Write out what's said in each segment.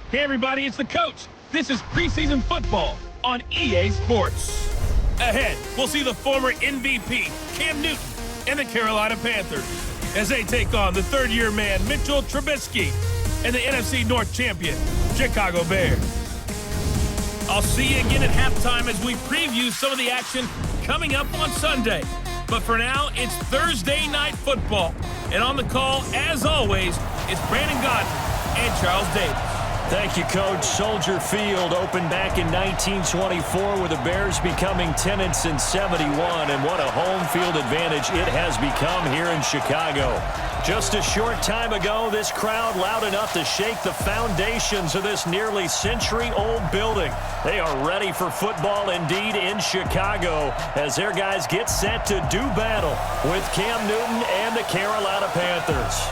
Hey everybody, it's the coach. This is preseason football on EA Sports. Ahead, we'll see the former MVP, Cam Newton, and the Carolina Panthers as they take on the third-year man, Mitchell Trubisky, and the NFC North champion, Chicago Bears. I'll see you again at halftime as we preview some of the action coming up on Sunday. But for now, it's Thursday Night Football. And on the call, as always, it's Brandon Godfrey and Charles Davis. Thank you, Coach. Soldier Field opened back in 1924 with the Bears becoming tenants in 71, and what a home field advantage it has become here in Chicago. Just a short time ago, this crowd loud enough to shake the foundations of this nearly century-old building. They are ready for football indeed in Chicago as their guys get set to do battle with Cam Newton and the Carolina Panthers.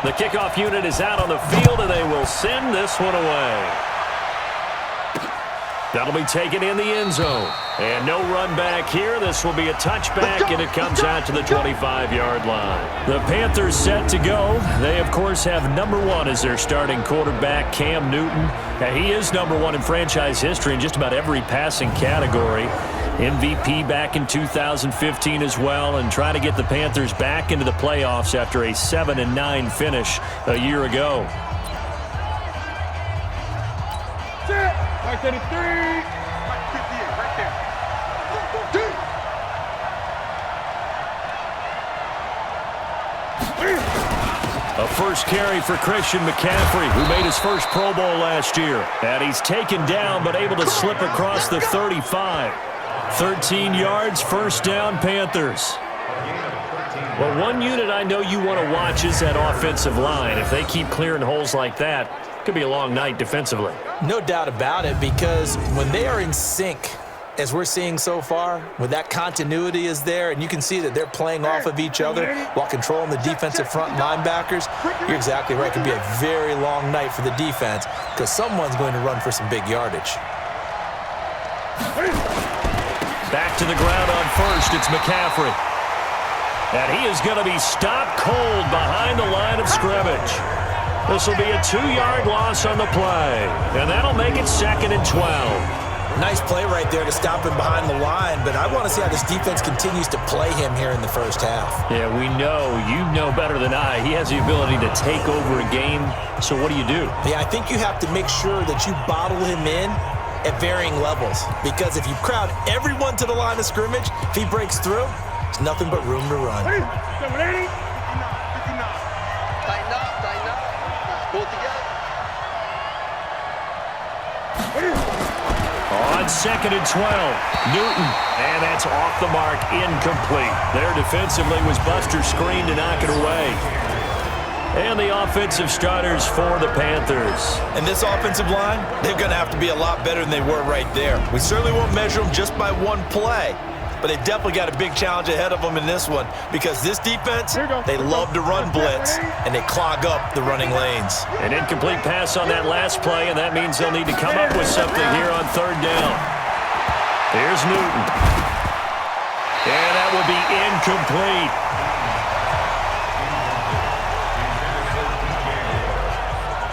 The kickoff unit is out on the field, and they will send this one away. That'll be taken in the end zone. And no run back here. This will be a touchback, and it comes out to the 25-yard line. The Panthers set to go. They, of course, have number one as their starting quarterback, Cam Newton. Now, he is number one in franchise history in just about every passing category. MVP back in 2015 as well, and trying to get the Panthers back into the playoffs after a 7-9 finish a year ago. Right there to three. Right there. A first carry for Christian McCaffrey, who made his first Pro Bowl last year. And he's taken down, but able to slip across the 35. 13 yards, first down, Panthers. Well, one unit I know you want to watch is that offensive line. If they keep clearing holes like that, it could be a long night defensively. No doubt about it, because when they are in sync, as we're seeing so far, when that continuity is there, and you can see that they're playing off of each other while controlling the defensive front linebackers, you're exactly right. It could be a very long night for the defense because someone's going to run for some big yardage. Back to the ground on first, it's McCaffrey. And he is going to be stopped cold behind the line of scrimmage. This will be a 2-yard loss on the play, and that'll make it 2nd and 12. Nice play right there to stop him behind the line, but I want to see how this defense continues to play him here in the first half. Yeah, we know. You know better than I. He has the ability to take over a game, so what do you do? Yeah, I think you have to make sure that you bottle him in at varying levels, because if you crowd everyone to the line of scrimmage, if he breaks through, there's nothing but room to run. Tighten up. Pull it together. On 2nd and 12, Newton, and that's off the mark, incomplete. There defensively was Buster screen to knock it away. And the offensive starters for the Panthers. And this offensive line, they're going to have to be a lot better than they were right there. We certainly won't measure them just by one play, but they've definitely got a big challenge ahead of them in this one because this defense, they love to run blitz, and they clog up the running lanes. An incomplete pass on that last play, and that means they'll need to come up with something here on third down. Here's Newton. And that will be incomplete.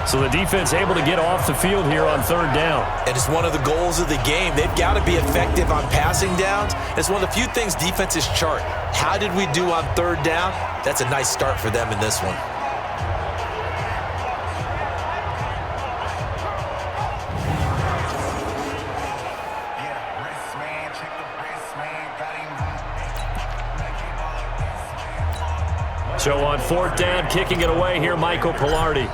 So the defense able to get off the field here on third down. And it's one of the goals of the game. They've got to be effective on passing downs. It's one of the few things defenses chart. How did we do on third down? That's a nice start for them in this one. So on fourth down, kicking it away here, Michael Pilardi.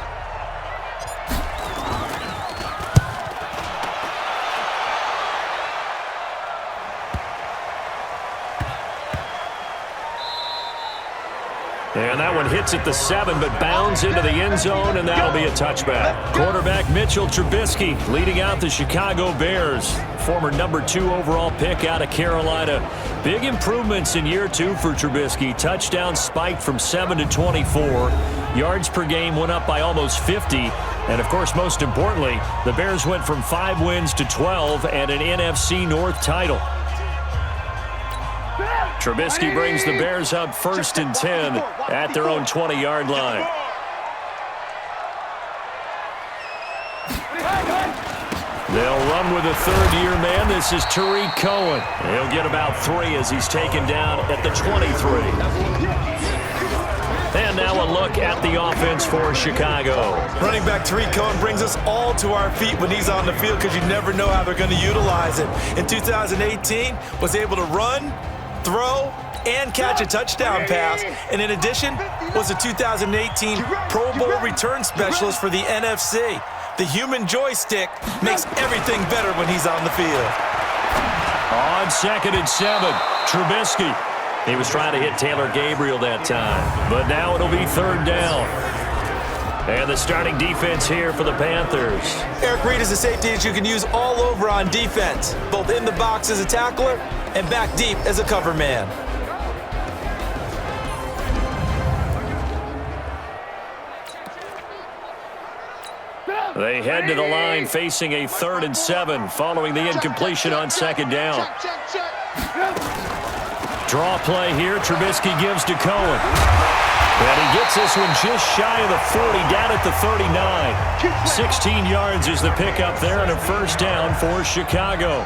And that one hits at the 7, but bounds into the end zone, and that'll be a touchback. Quarterback Mitchell Trubisky leading out the Chicago Bears. Former number 2 overall pick out of Carolina. Big improvements in year 2 for Trubisky. Touchdown spiked from 7 to 24. Yards per game went up by almost 50. And, of course, most importantly, the Bears went from 5 wins to 12 and an NFC North title. Trubisky brings the Bears up 1st and 10 at their own 20-yard line. They'll run with a third-year man. This is Tariq Cohen. He'll get about 3 as he's taken down at the 23. And now a look at the offense for Chicago. Running back Tariq Cohen brings us all to our feet when he's on the field because you never know how they're going to utilize it. In 2018, was able to run, throw, and catch a touchdown pass. And in addition, was a 2018 Pro Bowl return specialist for the NFC. The human joystick makes everything better when he's on the field. On 2nd and 7, Trubisky. He was trying to hit Taylor Gabriel that time, but now it'll be 3rd down. And the starting defense here for the Panthers. Eric Reid is a safety that you can use all over on defense, both in the box as a tackler and back deep as a cover man. They head to the line facing a 3rd and 7 following the incompletion on 2nd down. Draw play here. Trubisky gives to Cohen. And he gets this one just shy of the 40, down at the 39. 16 yards is the pickup there and a 1st down for Chicago.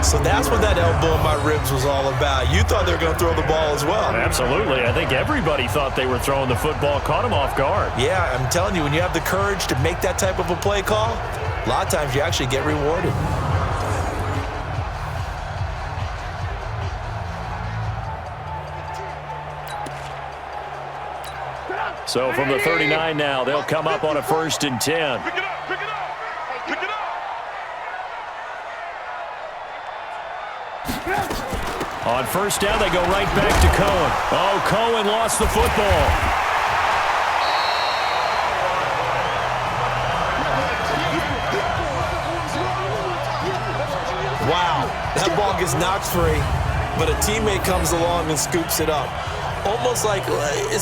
So that's what that elbow in my ribs was all about. You thought they were going to throw the ball as well. Absolutely. I think everybody thought they were throwing the football, caught him off guard. Yeah, I'm telling you, when you have the courage to make that type of a play call, a lot of times you actually get rewarded. So from the 39 now, they'll come up on a 1st and 10. Pick it up, pick it up, pick it up. On 1st down, they go right back to Cohen. Oh, Cohen lost the football. Wow, that ball gets knocked free, but a teammate comes along and scoops it up. It's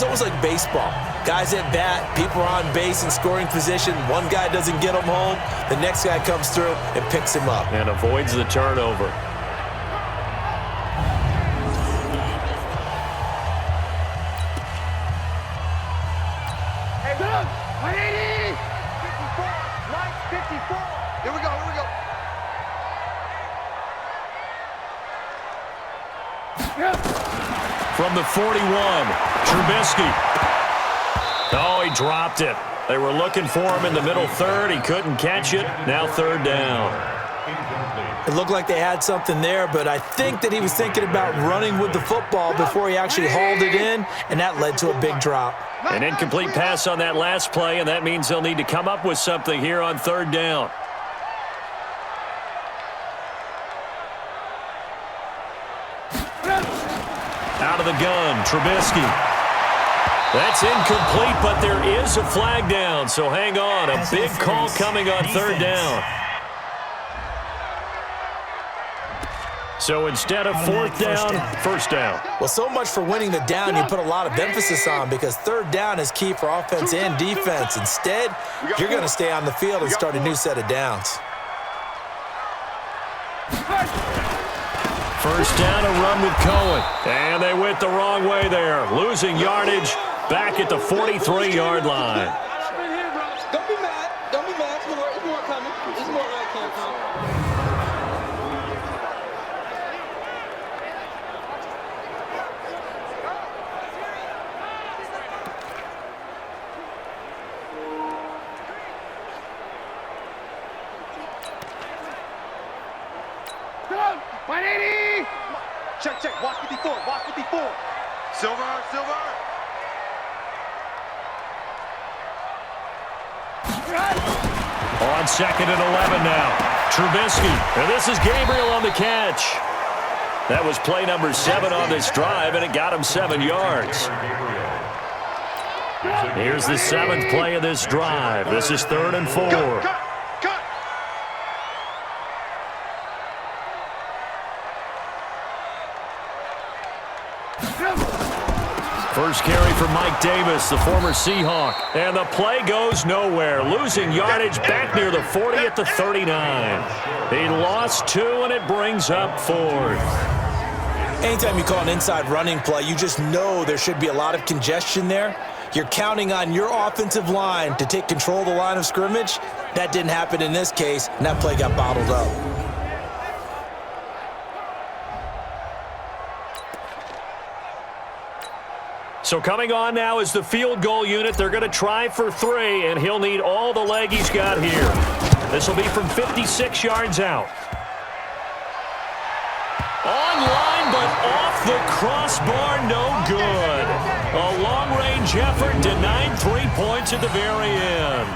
almost like baseball. Guys at bat, people are on base in scoring position. One guy doesn't get him home. The next guy comes through and picks him up. And avoids the turnover. Hey, look! 180! 54! Mike, 54! Here we go, here we go. From the 41, Trubisky. Oh, he dropped it. They were looking for him in the middle 3rd. He couldn't catch it. Now 3rd down. It looked like they had something there, but I think that he was thinking about running with the football before he actually hauled it in, and that led to a big drop. An incomplete pass on that last play, and that means they'll need to come up with something here on 3rd down. Out of the gun, Trubisky. That's incomplete, but there is a flag down, so hang on. A big call coming on 3rd down. So instead of fourth down, first down. Well, so much for winning the down you put a lot of emphasis on, because third down is key for offense and defense. Instead, you're going to stay on the field and start a new set of downs. First down, a run with Cohen. And they went the wrong way there, losing yardage back at the 43-yard line. Don't be mad. Don't be mad. There's more coming. There's more that can't come. Go! 180! Check. Watch 54. Watch 54. Silver. On second and 11 now. Trubisky. And this is Gabriel on the catch. That was play number 7 on this drive, and it got him 7 yards. Here's the 7th play of this drive. This is 3rd and 4. Cut! First carry for Mike Davis, the former Seahawk. And the play goes nowhere, losing yardage back near the 40 at the 39. He lost 2, and it brings up 4th. Anytime you call an inside running play, you just know there should be a lot of congestion there. You're counting on your offensive line to take control of the line of scrimmage. That didn't happen in this case, and that play got bottled up. So coming on now is the field goal unit. They're going to try for 3, and he'll need all the leg he's got here. This will be from 56 yards out. Online, but off the crossbar, no good. A long-range effort denied 3 points at the very end.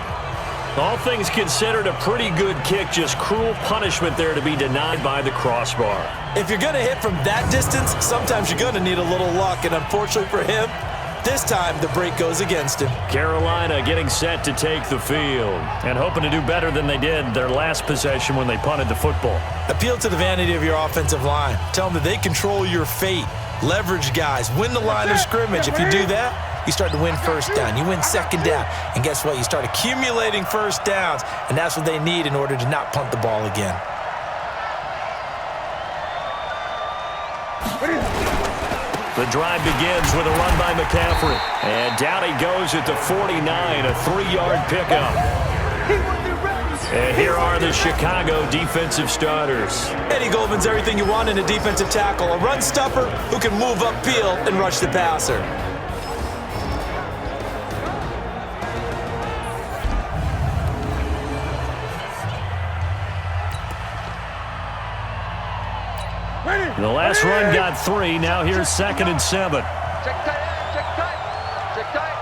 All things considered, a pretty good kick, just cruel punishment there to be denied by the crossbar. If you're going to hit from that distance, sometimes you're going to need a little luck, and unfortunately for him, this time the break goes against him. Carolina getting set to take the field and hoping to do better than they did their last possession when they punted the football. Appeal to the vanity of your offensive line. Tell them that they control your fate. Leverage guys. Win the line of scrimmage. If you do that, you start to win first down. You win second down. And guess what? You start accumulating first downs, and that's what they need in order to not punt the ball again. The drive begins with a run by McCaffrey. And down he goes at the 49, a 3-yard pickup. And here are the Chicago defensive starters. Eddie Goldman's everything you want in a defensive tackle. A run stopper who can move upfield and rush the passer. The last run got 3. Now here's 2nd and 7. Check tight. Check tight.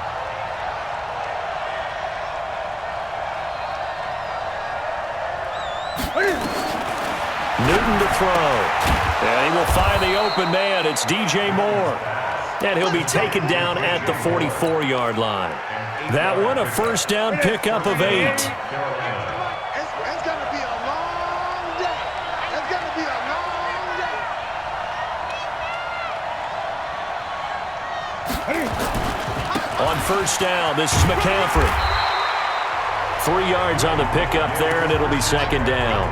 Newton to throw. And he will find the open man. It's DJ Moore. And he'll be taken down at the 44-yard line. That one, a first down pickup of 8. It's going to be a long day. It's going to be a long day. On first down, this is McCaffrey. 3 yards on the pickup there, and it'll be 2nd down.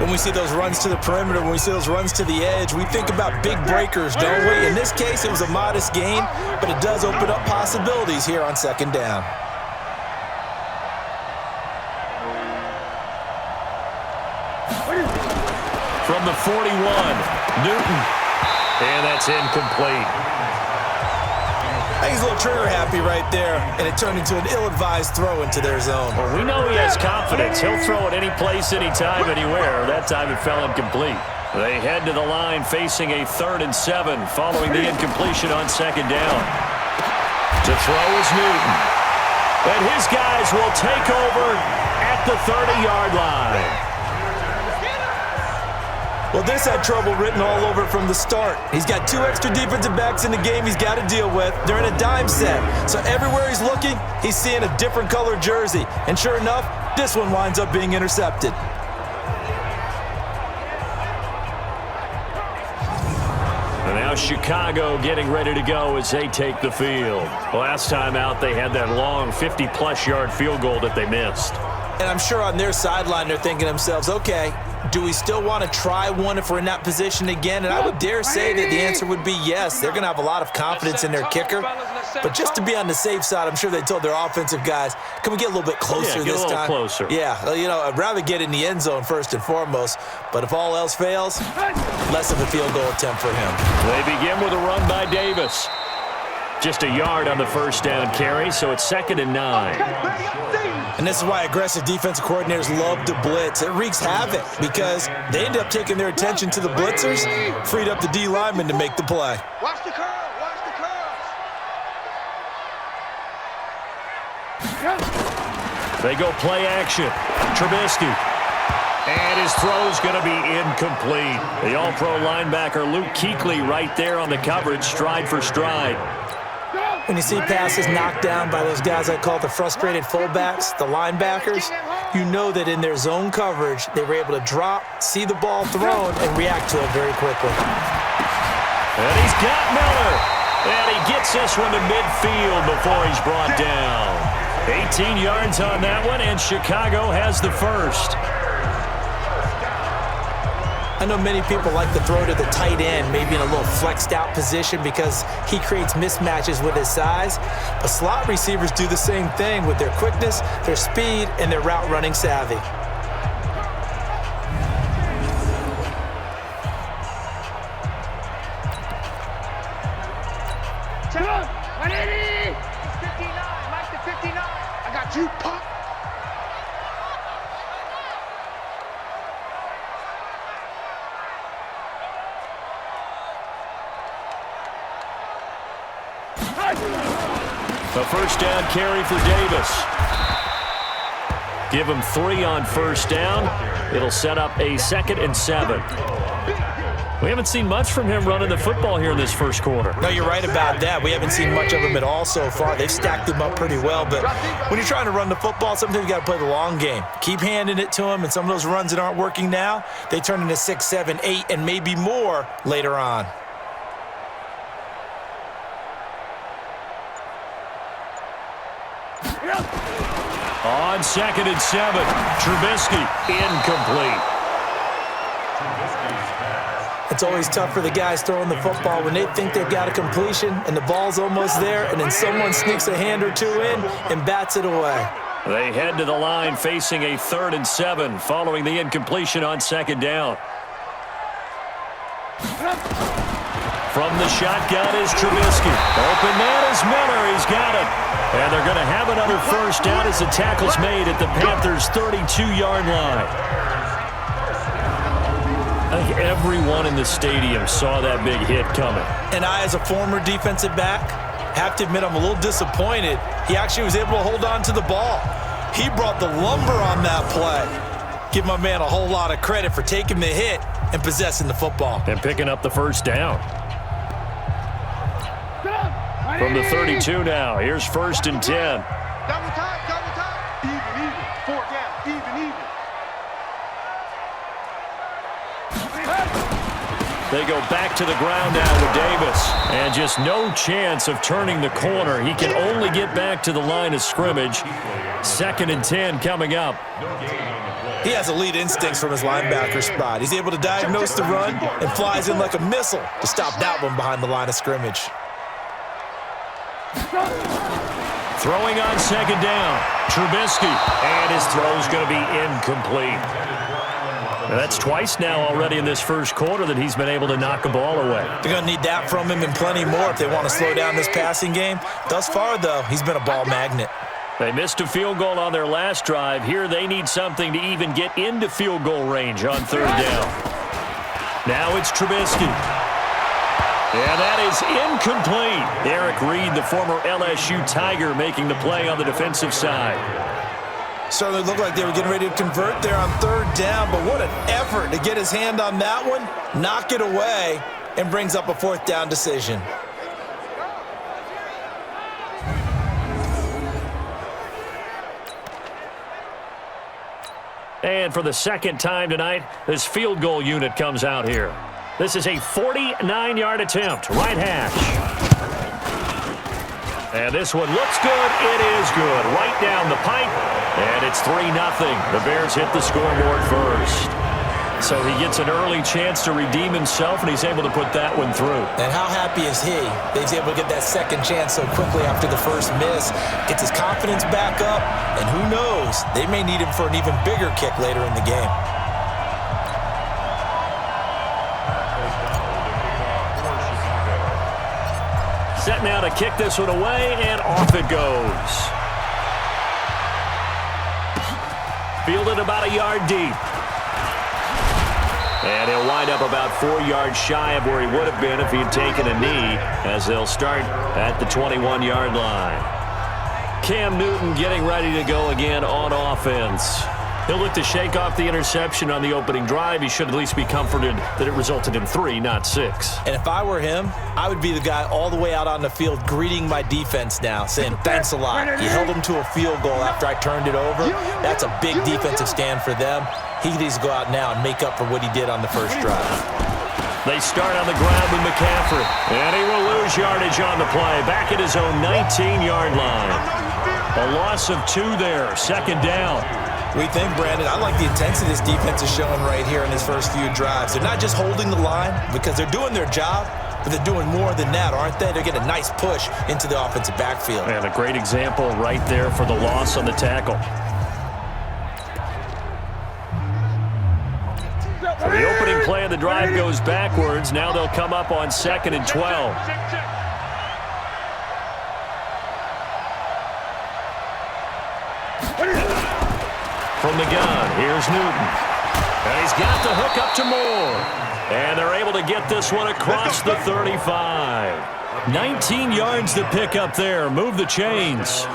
When we see those runs to the perimeter, when we see those runs to the edge, we think about big breakers, don't we? In this case, it was a modest gain, but it does open up possibilities here on 2nd down. From the 41, Newton. And that's incomplete. I think he's a little trigger happy right there, and it turned into an ill-advised throw into their zone. Well, we know he has confidence. He'll throw it any place, anytime, anywhere. That time it fell incomplete. They head to the line facing a 3rd and 7 following the incompletion on 2nd down. To throw is Newton. And his guys will take over at the 30-yard line. Well, this had trouble written all over from the start. He's got 2 extra defensive backs in the game he's got to deal with. They're in a dime set. So everywhere he's looking, he's seeing a different colored jersey. And sure enough, this one winds up being intercepted. And now Chicago getting ready to go as they take the field. Last time out, they had that long 50-plus yard field goal that they missed. And I'm sure on their sideline they're thinking to themselves, okay, do we still want to try one if we're in that position again? And I would dare say that the answer would be yes. They're going to have a lot of confidence in their kicker. But just to be on the safe side, I'm sure they told their offensive guys, can we get a little bit closer this time? Get a little closer. Yeah, you know, I'd rather get in the end zone first and foremost. But if all else fails, less of a field goal attempt for him. They begin with a run by Davis. Just a yard on the first down carry, so it's 2nd and 9. And this is why aggressive defensive coordinators love to blitz. It wreaks havoc because they end up taking their attention to the blitzers, freed up the D lineman to make the play. Watch the curve. Watch the curve. They go play action. Trubisky. And his throw's going to be incomplete. The all-pro linebacker Luke Kuechly right there on the coverage, stride for stride. When you see passes knocked down by those guys I call the frustrated fullbacks, the linebackers, you know that in their zone coverage, they were able to drop, see the ball thrown, and react to it very quickly. And he's got Miller. And he gets this one to midfield before he's brought down. 18 yards on that one, and Chicago has the first. I know many people like to throw to the tight end, maybe in a little flexed out position because he creates mismatches with his size. But slot receivers do the same thing with their quickness, their speed, and their route running savvy. Check out. 180. 59. Mike to 59. I got you, Pop. A first down carry for Davis. Give him 3 on first down. It'll set up a 2nd and 7. We haven't seen much from him running the football here in this first quarter. No, you're right about that. We haven't seen much of him at all so far. They've stacked him up pretty well. But when you're trying to run the football, sometimes you got to play the long game. Keep handing it to him, and some of those runs that aren't working now, they turn into 6, 7, 8, and maybe more later on. On 2nd and 7, Trubisky incomplete. It's always tough for the guys throwing the football when they think they've got a completion and the ball's almost there, and then someone sneaks a hand or two in and bats it away. They head to the line facing a 3rd and 7 following the incompletion on 2nd down. From the shotgun is Trubisky. Open man is Miller. He's got it. And they're going to have another first down as the tackle's made at the Panthers' 32-yard line. I think everyone in the stadium saw that big hit coming. And I, as a former defensive back, have to admit I'm a little disappointed. He actually was able to hold on to the ball. He brought the lumber on that play. Give my man a whole lot of credit for taking the hit and possessing the football. And picking up the first down. From the 32 now, here's 1st and 10. Double time, double time. Even. 4 down, even. They go back to the ground now with Davis. And just no chance of turning the corner. He can only get back to the line of scrimmage. 2nd and 10 coming up. He has elite instincts from his linebacker spot. He's able to diagnose the run and flies in like a missile to stop that one behind the line of scrimmage. Throwing on 2nd down, Trubisky, and his throw's going to be incomplete. And that's twice now already in this first quarter that he's been able to knock a ball away. They're going to need that from him and plenty more if they want to slow down this passing game. Thus far, though, he's been a ball magnet. They missed a field goal on their last drive. Here they need something to even get into field goal range on 3rd down. Now it's Trubisky. And that is incomplete. Eric Reed, the former LSU Tiger, making the play on the defensive side. Certainly looked like they were getting ready to convert there on 3rd down, but what an effort to get his hand on that one, knock it away, and brings up a 4th down decision. And for the 2nd time tonight, this field goal unit comes out here. This is a 49-yard attempt, right hash. And this one looks good. It is good. Right down the pipe. And it's 3-0. The Bears hit the scoreboard first. So he gets an early chance to redeem himself, and he's able to put that one through. And how happy is he that he's able to get that second chance so quickly after the first miss, gets his confidence back up, and who knows, they may need him for an even bigger kick later in the game. Set now to kick this one away, and off it goes. Fielded about a yard deep. And he'll wind up about 4 yards shy of where he would have been if he had taken a knee, as they'll start at the 21-yard line. Cam Newton getting ready to go again on offense. He'll look to shake off the interception on the opening drive. He should at least be comforted that it resulted in 3, not 6. And if I were him, I would be the guy all the way out on the field greeting my defense now, saying, thanks a lot. You held them to a field goal after I turned it over. That's a big defensive stand for them. He needs to go out now and make up for what he did on the first drive. They start on the ground with McCaffrey. And he will lose yardage on the play. Back at his own 19-yard line. A loss of 2 there. Second down. We think, Brandon, I like the intensity this defense is showing right here in his first few drives. They're not just holding the line because they're doing their job, but they're doing more than that, aren't they? They're getting a nice push into the offensive backfield. And a great example right there for the loss on the tackle. So the opening play of the drive goes backwards. Now they'll come up on 2nd and 12. From the gun, here's Newton. And he's got the hook up to Moore. And they're able to get this one across the 35. 19 yards to pick up there. Move the chains.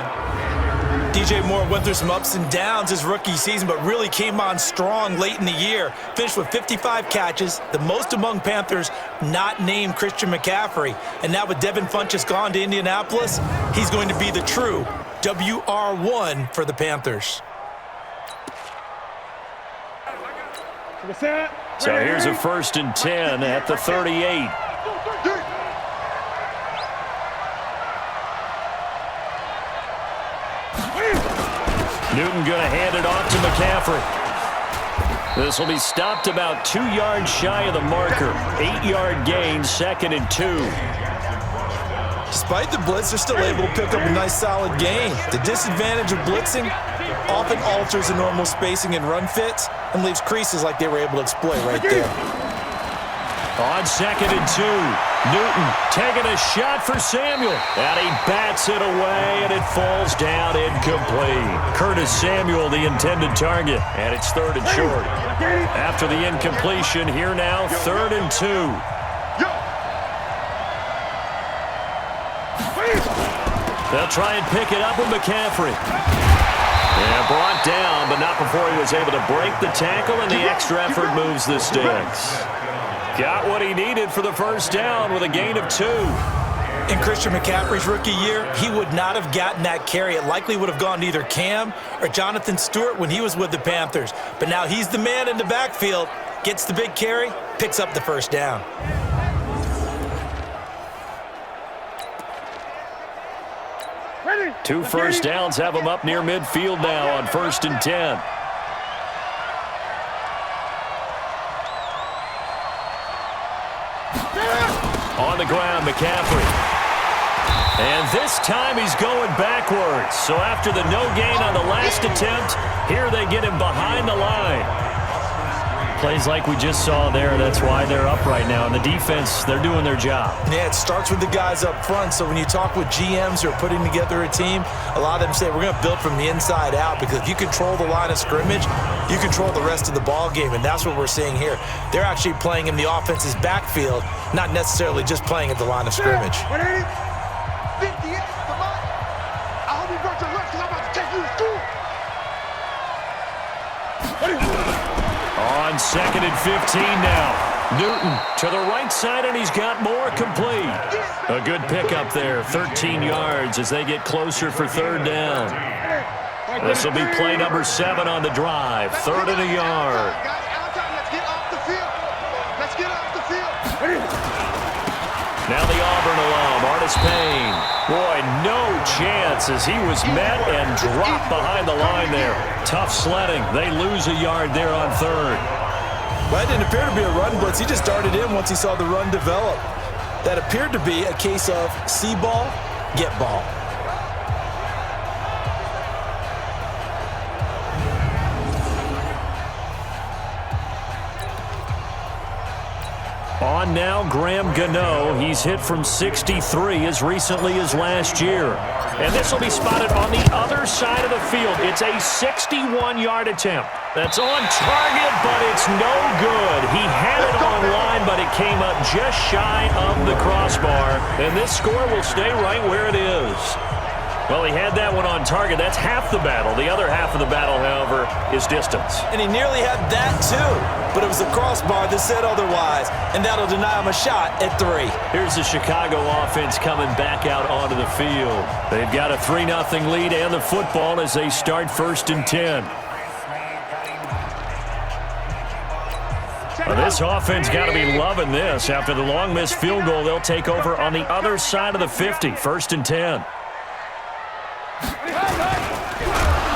DJ Moore went through some ups and downs his rookie season, but really came on strong late in the year. Finished with 55 catches, the most among Panthers not named Christian McCaffrey. And now with Devin Funchess gone to Indianapolis, he's going to be the true WR1 for the Panthers. So here's a 1st and 10 at the 38. Newton going to hand it off to McCaffrey. This will be stopped about 2 yards shy of the marker. 8-yard gain, 2nd and 2. Despite the blitz, they're still able to pick up a nice solid gain. The disadvantage of blitzing often alters the normal spacing and run fits and leaves creases like they were able to exploit right there. On 2nd and 2, Newton taking a shot for Samuel. And he bats it away, and it falls down incomplete. Curtis Samuel, the intended target, and it's 3rd and short. After the incompletion, here now, 3rd and 2. They'll try and pick it up with McCaffrey. And brought down, but not before he was able to break the tackle, and the extra effort moves the sticks. Got what he needed for the first down with a gain of 2. In Christian McCaffrey's rookie year, he would not have gotten that carry. It likely would have gone to either Cam or Jonathan Stewart when he was with the Panthers. But now he's the man in the backfield, gets the big carry, picks up the first down. Two first downs have him up near midfield now on 1st and 10. On the ground, McCaffrey. And this time he's going backwards. So after the no gain on the last attempt, here they get him behind the line. Plays like we just saw there, that's why they're up right now. And the defense, they're doing their job. Yeah, it starts with the guys up front. So when you talk with GMs who are putting together a team, a lot of them say we're going to build from the inside out, because if you control the line of scrimmage, you control the rest of the ball game, and that's what we're seeing here. They're actually playing in the offense's backfield, not necessarily just playing at the line of scrimmage. 180, 58, come on. I hope you brought your lunch, because I'm about to take you to school. On 2nd and 15 now. Newton to the right side, and he's got more complete. A good pickup there, 13 yards as they get closer for 3rd down. This will be play number 7 on the drive, 3rd and a yard. Guys, let's get off the field. Let's get off the field. Now the Auburn alum, Artis Payne. Boy, no chance as he was met and dropped behind the line there. Tough sledding. They lose a yard there on third. Well, it didn't appear to be a run blitz. He just darted in once he saw the run develop. That appeared to be a case of see ball, get ball. On now, Graham Gano. He's hit from 63 as recently as last year. And this will be spotted on the other side of the field. It's a 61-yard attempt. That's on target, but it's no good. He had it on line, but it came up just shy of the crossbar. And this score will stay right where it is. Well, he had that one on target. That's half the battle. The other half of the battle, however, is distance. And he nearly had that, too. But it was the crossbar that said otherwise, and that'll deny him a shot at 3. Here's the Chicago offense coming back out onto the field. They've got a 3-0 lead and the football as they start 1st and 10. Well, this offense got to be loving this. After the long missed field goal, they'll take over on the other side of the 50, 1st and 10.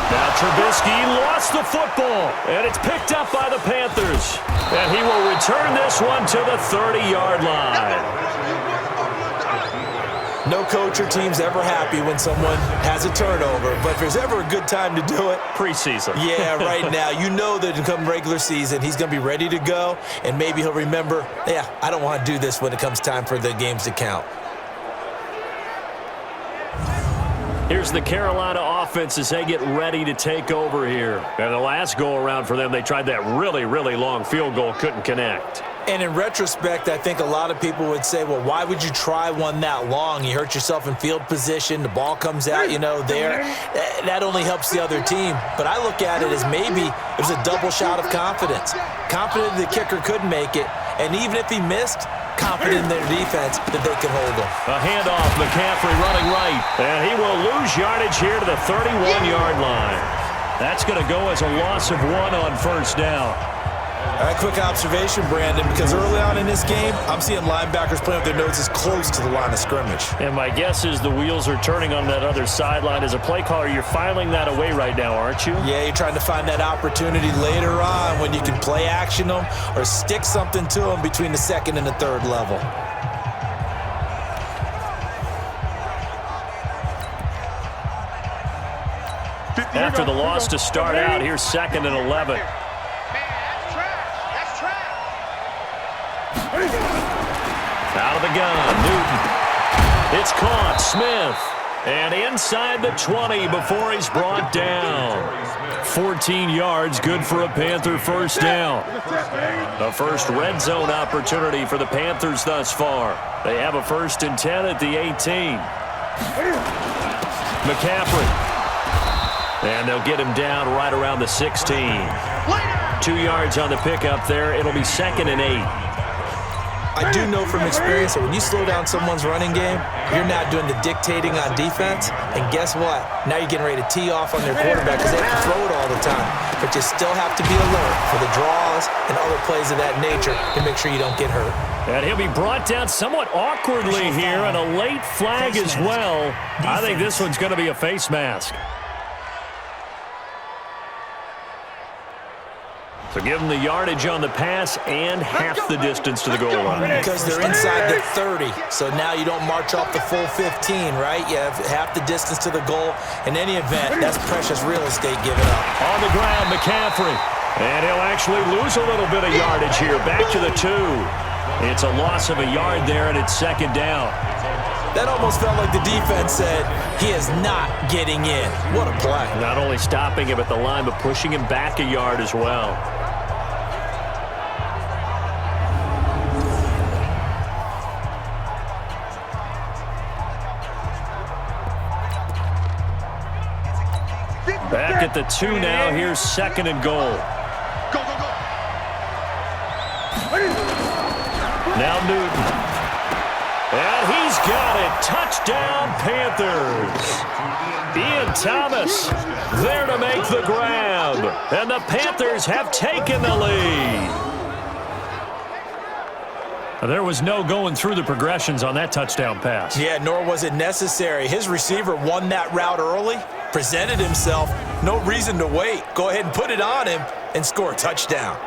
Now Trubisky lost the football, and it's picked up by the Panthers. And he will return this one to the 30-yard line. No coach or team's ever happy when someone has a turnover, but if there's ever a good time to do it, preseason. Yeah, right now. You know that come regular season, he's going to be ready to go, and maybe he'll remember, yeah, I don't want to do this when it comes time for the games to count. Here's the Carolina offense as they get ready to take over here. And the last go-around for them, they tried that really, really long field goal, couldn't connect. And in retrospect, I think a lot of people would say, well, why would you try one that long? You hurt yourself in field position. The ball comes out, there. That only helps the other team. But I look at it as maybe it was a double shot of confidence. Confident the kicker could make it. And even if he missed, confident in their defense that they can hold him. A handoff, McCaffrey running right. And he will lose yardage here to the 31-yard line. That's going to go as a loss of 1 on 1st down. All right, quick observation, Brandon, because early on in this game, I'm seeing linebackers playing with their noses close to the line of scrimmage. And my guess is the wheels are turning on that other sideline. As a play caller, you're filing that away right now, aren't you? Yeah, you're trying to find that opportunity later on when you can play action them or stick something to them between the 2nd and the 3rd level. After the loss to start out, here's 2nd and 11. Out of the gun, Newton. It's caught, Smith. And inside the 20 before he's brought down. 14 yards, good for a Panther 1st down. The first red zone opportunity for the Panthers thus far. They have a 1st and 10 at the 18. McCaffrey. And they'll get him down right around the 16. 2 yards on the pickup there. It'll be 2nd and 8. I do know from experience that when you slow down someone's running game, you're not doing the dictating on defense. And guess what? Now you're getting ready to tee off on their quarterback because they have to throw it all the time. But you still have to be alert for the draws and other plays of that nature to make sure you don't get hurt. And he'll be brought down somewhat awkwardly here, and a late flag as well. I think this one's going to be a face mask. So give them the yardage on the pass and half the distance to the goal line. Because they're inside the 30, so now you don't march off the full 15, right? You have half the distance to the goal. In any event, that's precious real estate given up. On the ground, McCaffrey. And he'll actually lose a little bit of yardage here. Back to the 2. It's a loss of a yard there, and it's 2nd down. That almost felt like the defense said, he is not getting in. What a play. Not only stopping him at the line, but pushing him back a yard as well. Back at the 2 now. Here's 2nd and goal. Go, go, go. Now Newton. And he's got it. Touchdown, Panthers. Ian Thomas there to make the grab. And the Panthers have taken the lead. There was no going through the progressions on that touchdown pass. Yeah, nor was it necessary. His receiver won that route early, presented himself, no reason to wait. Go ahead and put it on him and score a touchdown.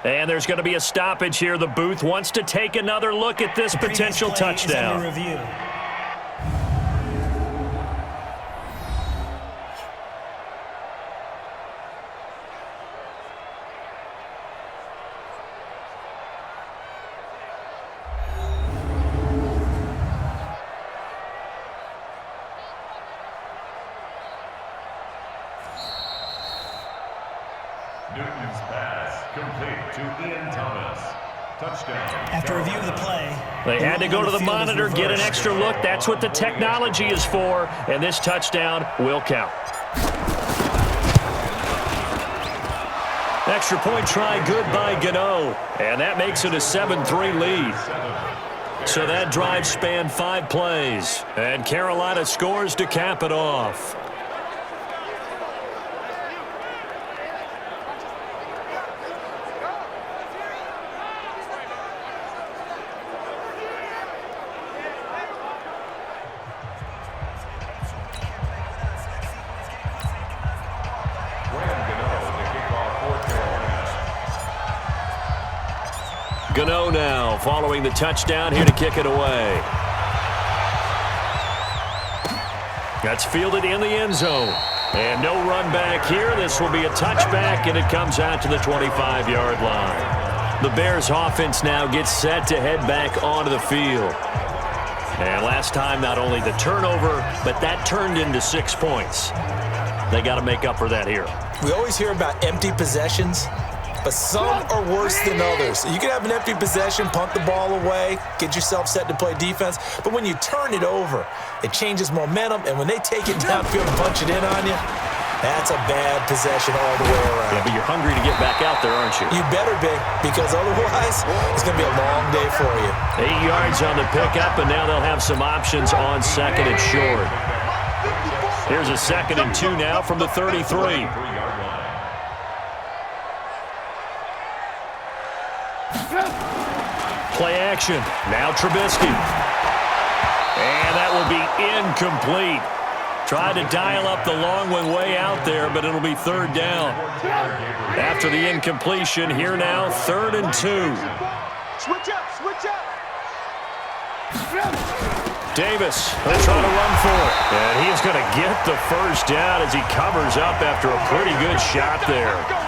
And there's going to be a stoppage here. The booth wants to take another look at this potential touchdown. Newton's pass complete to Ian Thomas. Touchdown. After review of the play, they had to go to the monitor, get an extra look. That's what the technology is for, and this touchdown will count. Extra point try, good by Gano, and that makes it a 7-3 lead. So that drive spanned 5 plays, and Carolina scores to cap it off. Gano now following the touchdown here to kick it away. That's fielded in the end zone. And no run back here. This will be a touchback, and it comes out to the 25-yard line. The Bears offense now gets set to head back onto the field. And last time, not only the turnover, but that turned into 6 points. They got to make up for that here. We always hear about empty possessions, but some are worse than others. You can have an empty possession, punt the ball away, get yourself set to play defense, but when you turn it over, it changes momentum, and when they take it downfield and punch it in on you, that's a bad possession all the way around. Yeah, but you're hungry to get back out there, aren't you? You better be, because otherwise, it's going to be a long day for you. 8 yards on the pickup, and now they'll have some options on second and short. Here's a 2nd and 2 now from the 33. Play action. Now Trubisky. And that will be incomplete. Tried to dial up the long one way out there, but it'll be 3rd down. After the incompletion, here now, 3rd and 2. Switch up, switch up. Davis, they'll try to run for it. And he's going to get the 1st down as he covers up after a pretty good shot there. Let's go.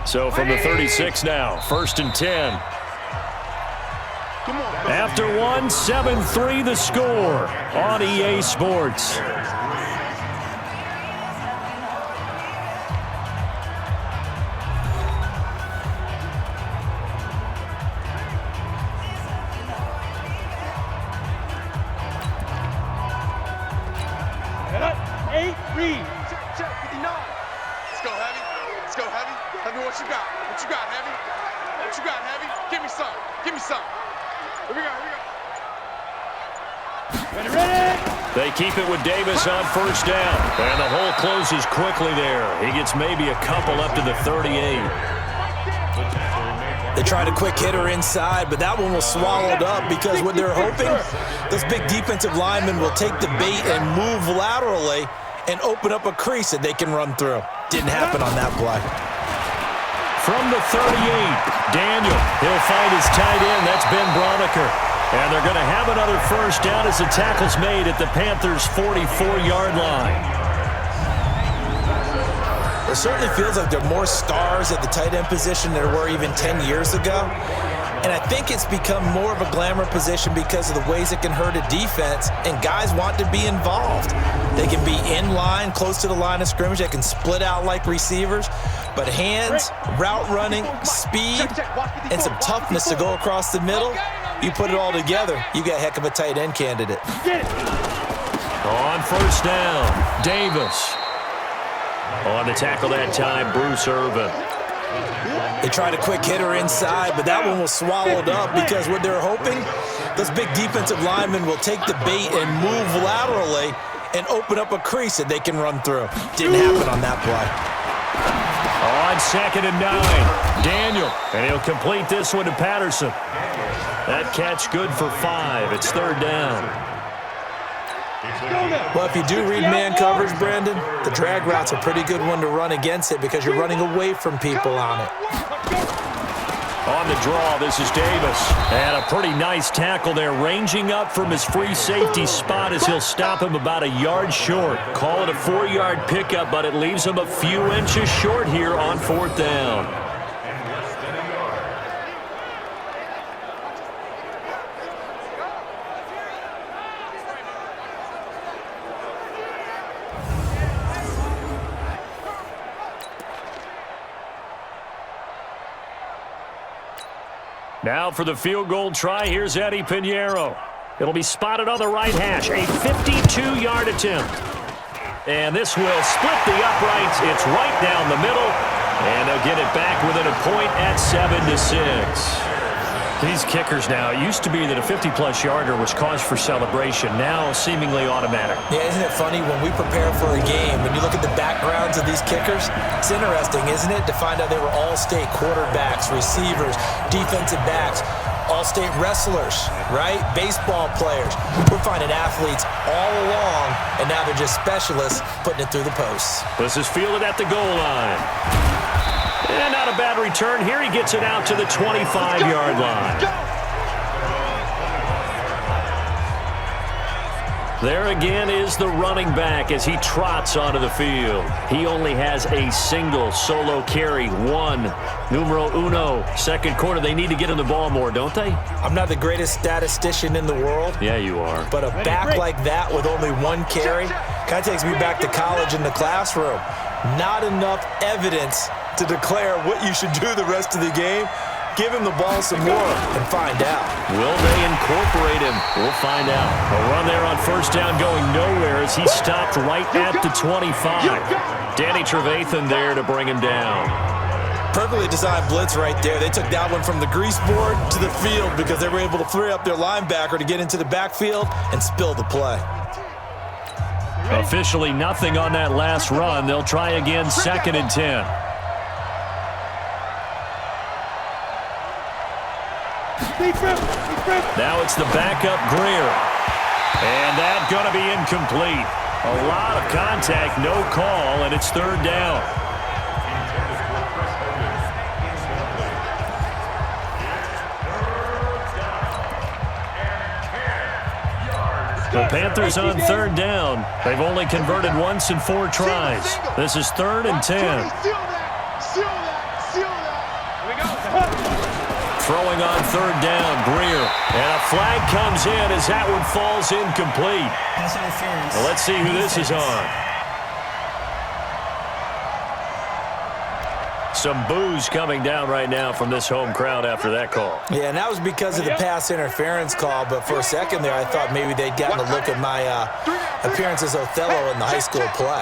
So from the 36 now, 1st and 10. After 1, 7-3 the score on EA Sports. Check, 59. Let's go, Heavy. Let's go, Heavy. Tell me what you got. What you got, Heavy? What you got, Heavy? Give me some. Give me some. Here we go, here we go. Ready? They keep it with Davis on 1st down. And the hole closes quickly there. He gets maybe a couple up to the 38. They tried a quick hitter inside, but that one was swallowed up because what they're hoping, those big defensive linemen will take the bait and move laterally and open up a crease that they can run through. Didn't happen on that play. From the 38, Daniel, he'll find his tight end. That's Ben Broniker. And they're going to have another 1st down as the tackle's made at the Panthers' 44-yard line. It certainly feels like there are more stars at the tight end position than there were even 10 years ago. And I think it's become more of a glamour position because of the ways it can hurt a defense, and guys want to be involved. They can be in line, close to the line of scrimmage. They can split out like receivers. But hands, route running, speed, and some toughness to go across the middle, you put it all together, you got a heck of a tight end candidate. On 1st down, Davis. On the tackle that time, Bruce Irvin. They tried a quick hitter inside, but that one was swallowed up because what they're hoping, those big defensive linemen will take the bait and move laterally and open up a crease that they can run through. Didn't happen on that play. On 2nd and 9, Daniel, and he'll complete this one to Patterson. That catch good for 5. It's 3rd down. Well, if you do read man coverage, Brandon, the drag route's a pretty good one to run against it because you're running away from people on it. On the draw, this is Davis. And a pretty nice tackle there, ranging up from his free safety spot as he'll stop him about a yard short. Call it a 4-yard pickup, but it leaves him a few inches short here on 4th down. Now for the field goal try, here's Eddie Pinheiro. It'll be spotted on the right hash, a 52-yard attempt. And this will split the uprights. It's right down the middle, and they'll get it back within a point at 7-6. These kickers now, it used to be that a 50-plus yarder was cause for celebration, now seemingly automatic. Yeah, isn't it funny when we prepare for a game, when you look at the backgrounds of these kickers, it's interesting, isn't it, to find out they were all-state quarterbacks, receivers, defensive backs, all-state wrestlers, right? Baseball players. We're finding athletes all along, and now they're just specialists putting it through the posts. This is fielded at the goal line. And not a bad return here. He gets it out to the 25-yard line. There again is the running back as he trots onto the field. He only has a single solo carry, 1. Numero uno. 2nd quarter, they need to get him the ball more, don't they? I'm not the greatest statistician in the world. Yeah, you are. But a back like that with only 1 carry kind of takes me back to college in the classroom. Not enough evidence to declare what you should do the rest of the game. Give him the ball some more and find out. Will they incorporate him? We'll find out. A run there on 1st down going nowhere as he stopped right at the 25. Danny Trevathan there to bring him down. Perfectly designed blitz right there. They took that one from the grease board to the field because they were able to free up their linebacker to get into the backfield and spill the play. Officially nothing on that last run. They'll try again 2nd and 10. Now it's the backup Greer. And that's going to be incomplete. A lot of contact, no call, and it's 3rd down. The Panthers on 3rd down. They've only converted once in 4 tries. This is 3rd and 10. Throwing on 3rd down, Greer. And a flag comes in as that one falls incomplete. Well, let's see who this is on. Some boos coming down right now from this home crowd after that call. Yeah, and that was because of the pass interference call, but for a second there I thought maybe they'd gotten a look at my appearance as Othello in the high school play.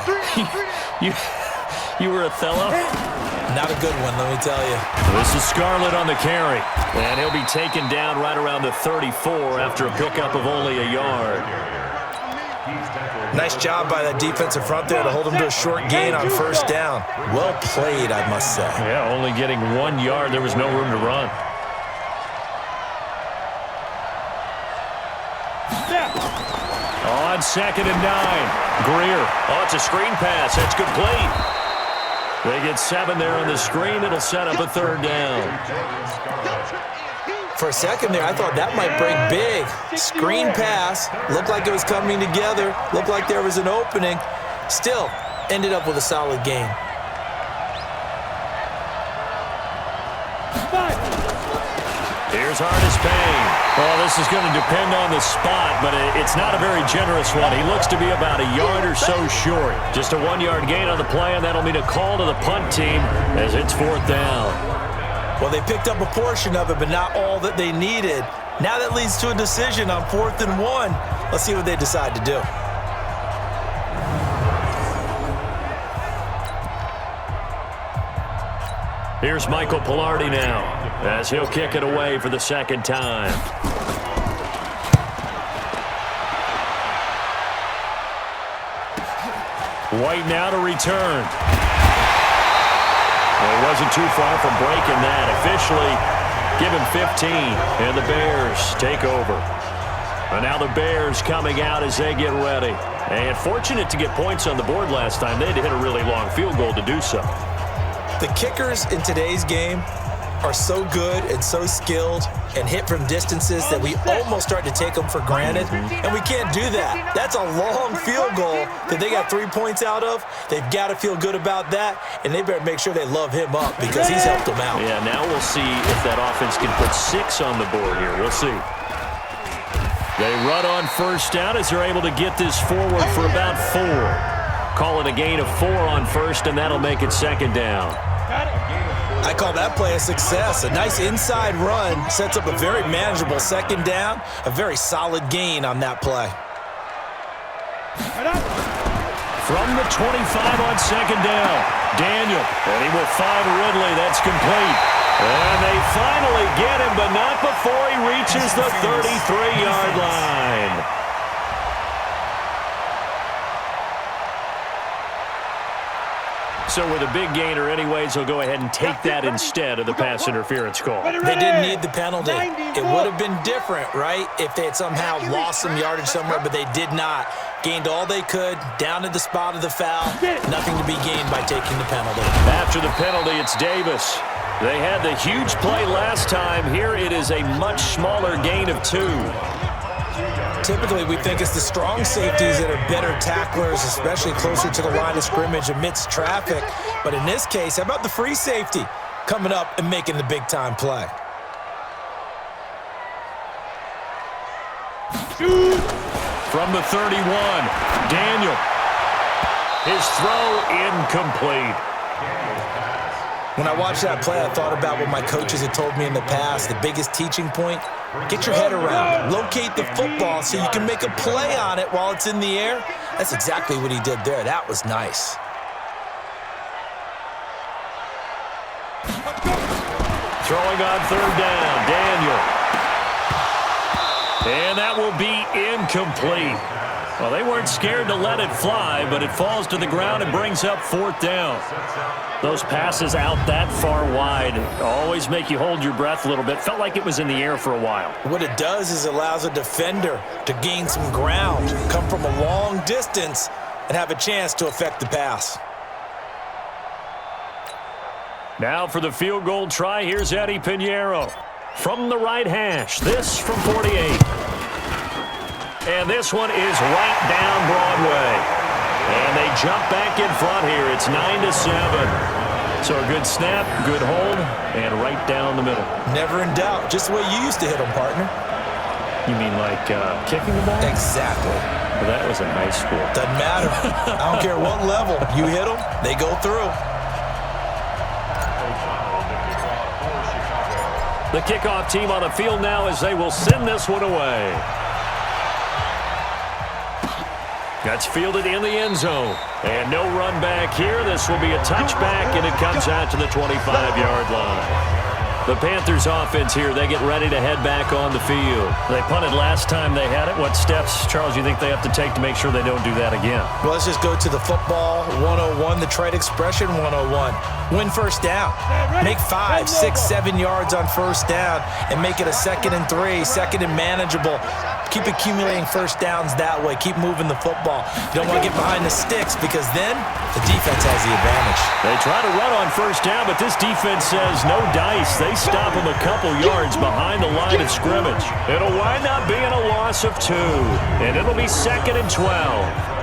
You were Othello? Not a good one, let me tell you. This is Scarlett on the carry. And he'll be taken down right around the 34 after a pickup of only a yard. Nice job by that defensive front there to hold him to a short gain on 1st down. Well played, I must say. Yeah, only getting 1 yard. There was no room to run. On 2nd and 9, Greer. Oh, it's a screen pass. That's complete. They get 7 there on the screen. It'll set up a 3rd down. For a second there, I thought that might break big. Screen pass. Looked like it was coming together. Looked like there was an opening. Still, ended up with a solid gain. Here's Artis Payne. Well, this is going to depend on the spot, but it's not a very generous one. He looks to be about a yard or so short. Just a 1-yard gain on the play, and that'll mean a call to the punt team as it's 4th down. Well, they picked up a portion of it, but not all that they needed. Now that leads to a decision on 4th and 1. Let's see what they decide to do. Here's Michael Pilardi now as he'll kick it away for the second time. White now to return. Well, he wasn't too far from breaking that. Officially, give him 15, and the Bears take over. And now the Bears coming out as they get ready. And fortunate to get points on the board last time. They had to hit a really long field goal to do so. The kickers in today's game are so good and so skilled and hit from distances that we almost start to take them for granted, and we can't do that. That's a long field goal that they got 3 points out of. They've got to feel good about that, and they better make sure they love him up because he's helped them out. Yeah, now we'll see if that offense can put 6 on the board here. We'll see. They run on first down as they're able to get this forward for about 4. Call it a gain of 4 on first, and that'll make it second down. I call that play a success. A nice inside run sets up a very manageable second down, a very solid gain on that play. From the 25 on second down, Daniel, and he will find Ridley. That's complete. And they finally get him, but not before he reaches the 33-yard line. So with a big gainer anyways, he'll go ahead and take that instead of the pass interference call. They didn't need the penalty. It would have been different, right, if they had somehow lost some yardage somewhere, but they did not. Gained all they could, down to the spot of the foul. Nothing to be gained by taking the penalty. After the penalty, it's Davis. They had the huge play last time. Here it is a much smaller gain of 2. Typically, we think it's the strong safeties that are better tacklers, especially closer to the line of scrimmage amidst traffic. But in this case, how about the free safety coming up and making the big-time play? From the 31, Daniel. His throw incomplete. When I watched that play, I thought about what my coaches had told me in the past. The biggest teaching point, get your head around. Locate the football so you can make a play on it while it's in the air. That's exactly what he did there. That was nice. Throwing on third down, Daniel. And that will be incomplete. Well, they weren't scared to let it fly, but it falls to the ground and brings up 4th down. Those passes out that far wide always make you hold your breath a little bit. Felt like it was in the air for a while. What it does is allows a defender to gain some ground, come from a long distance, and have a chance to affect the pass. Now for the field goal try, here's Eddie Pinheiro. From the right hash, this from 48. And this one is right down Broadway. And they jump back in front here. It's 9-7. So a good snap, good hold, and right down the middle. Never in doubt. Just the way you used to hit them, partner. You mean like kicking the ball? Exactly. Well, that was in high school. Doesn't matter. I don't care what level. You hit them, they go through. The kickoff team on the field now as they will send this one away. That's fielded in the end zone. And no run back here. This will be a touchback, and it comes out to the 25-yard line. The Panthers offense here, they get ready to head back on the field. They punted last time they had it. What steps, Charles, you think they have to take to make sure they don't do that again? Well, let's just go to the football 101, the trade expression 101. Win first down. Make 5, 6, 7 yards on first down and make it a 2nd and 3, 2nd and manageable. Keep accumulating first downs that way. Keep moving the football. You don't want to get behind the sticks because then the defense has the advantage. They try to run on first down, but this defense says no dice. They stop him a couple yards behind the line of scrimmage. It'll wind up being a loss of 2, and it'll be 2nd and 12.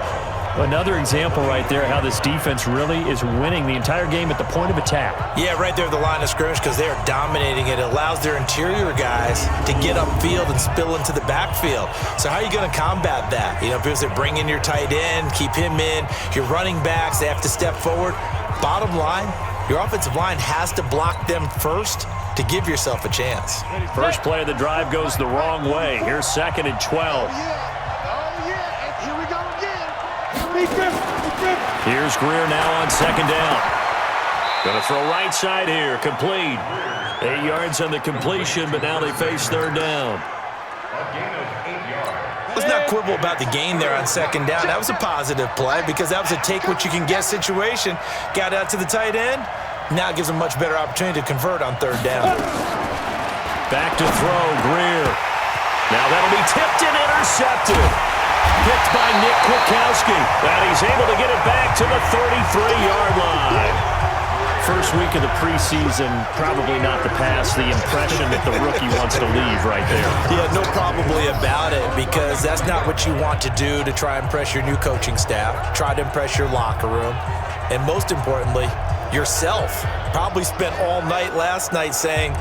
Another example right there how this defense really is winning the entire game at the point of attack. Yeah, right there at the line of scrimmage because they are dominating it. It allows their interior guys to get upfield and spill into the backfield. So how are you going to combat that? You know, because they bring in your tight end, keep him in. Your running backs, they have to step forward. Bottom line, your offensive line has to block them first to give yourself a chance. First play of the drive goes the wrong way. Here's 2nd and 12. Here we go again. Here's Greer now on 2nd down. Going to throw right side here. Complete. 8 yards on the completion, but now they face third down. A gain of 8 yards. Let's not quibble about the gain there on second down. That was a positive play because that was a take-what-you-can-get situation. Got out to the tight end. Now it gives them a much better opportunity to convert on third down. Back to throw, Greer. Now that'll be tipped and intercepted. Picked by Nick Kwiatkowski. And he's able to get it back to the 33-yard line. First week of the preseason, probably not the pass, the impression that the rookie wants to leave right there. Yeah, no probably about it because that's not what you want to do to try and impress your new coaching staff, try to impress your locker room, and most importantly, yourself. Probably spent all night last night saying,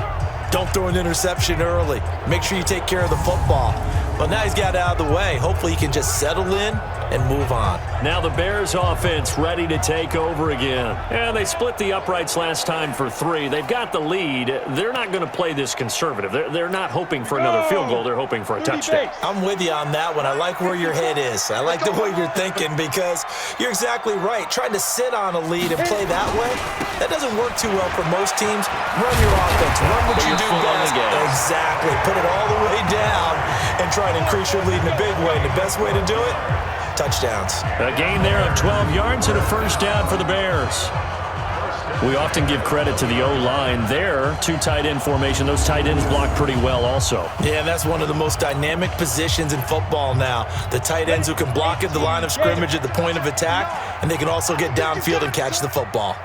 don't throw an interception early. Make sure you take care of the football. Well, now he's got it out of the way. Hopefully he can just settle in and move on. Now the Bears offense ready to take over again. And they split the uprights last time for 3. They've got the lead. They're not going to play this conservative. They're not hoping for another field goal. They're hoping for a touchdown. I'm with you on that one. I like where your head is. I like the way you're thinking because you're exactly right. Trying to sit on a lead and play that way, that doesn't work too well for most teams. Run your offense. Run what you do best. Exactly. Put it all the way down and try and increase your lead in a big way. And the best way to do it, touchdowns. A gain there of 12 yards and a first down for the Bears. We often give credit to the O-line there. 2 tight end formation. Those tight ends block pretty well also. Yeah, that's one of the most dynamic positions in football now. The tight ends who can block at the line of scrimmage at the point of attack, and they can also get downfield and catch the football.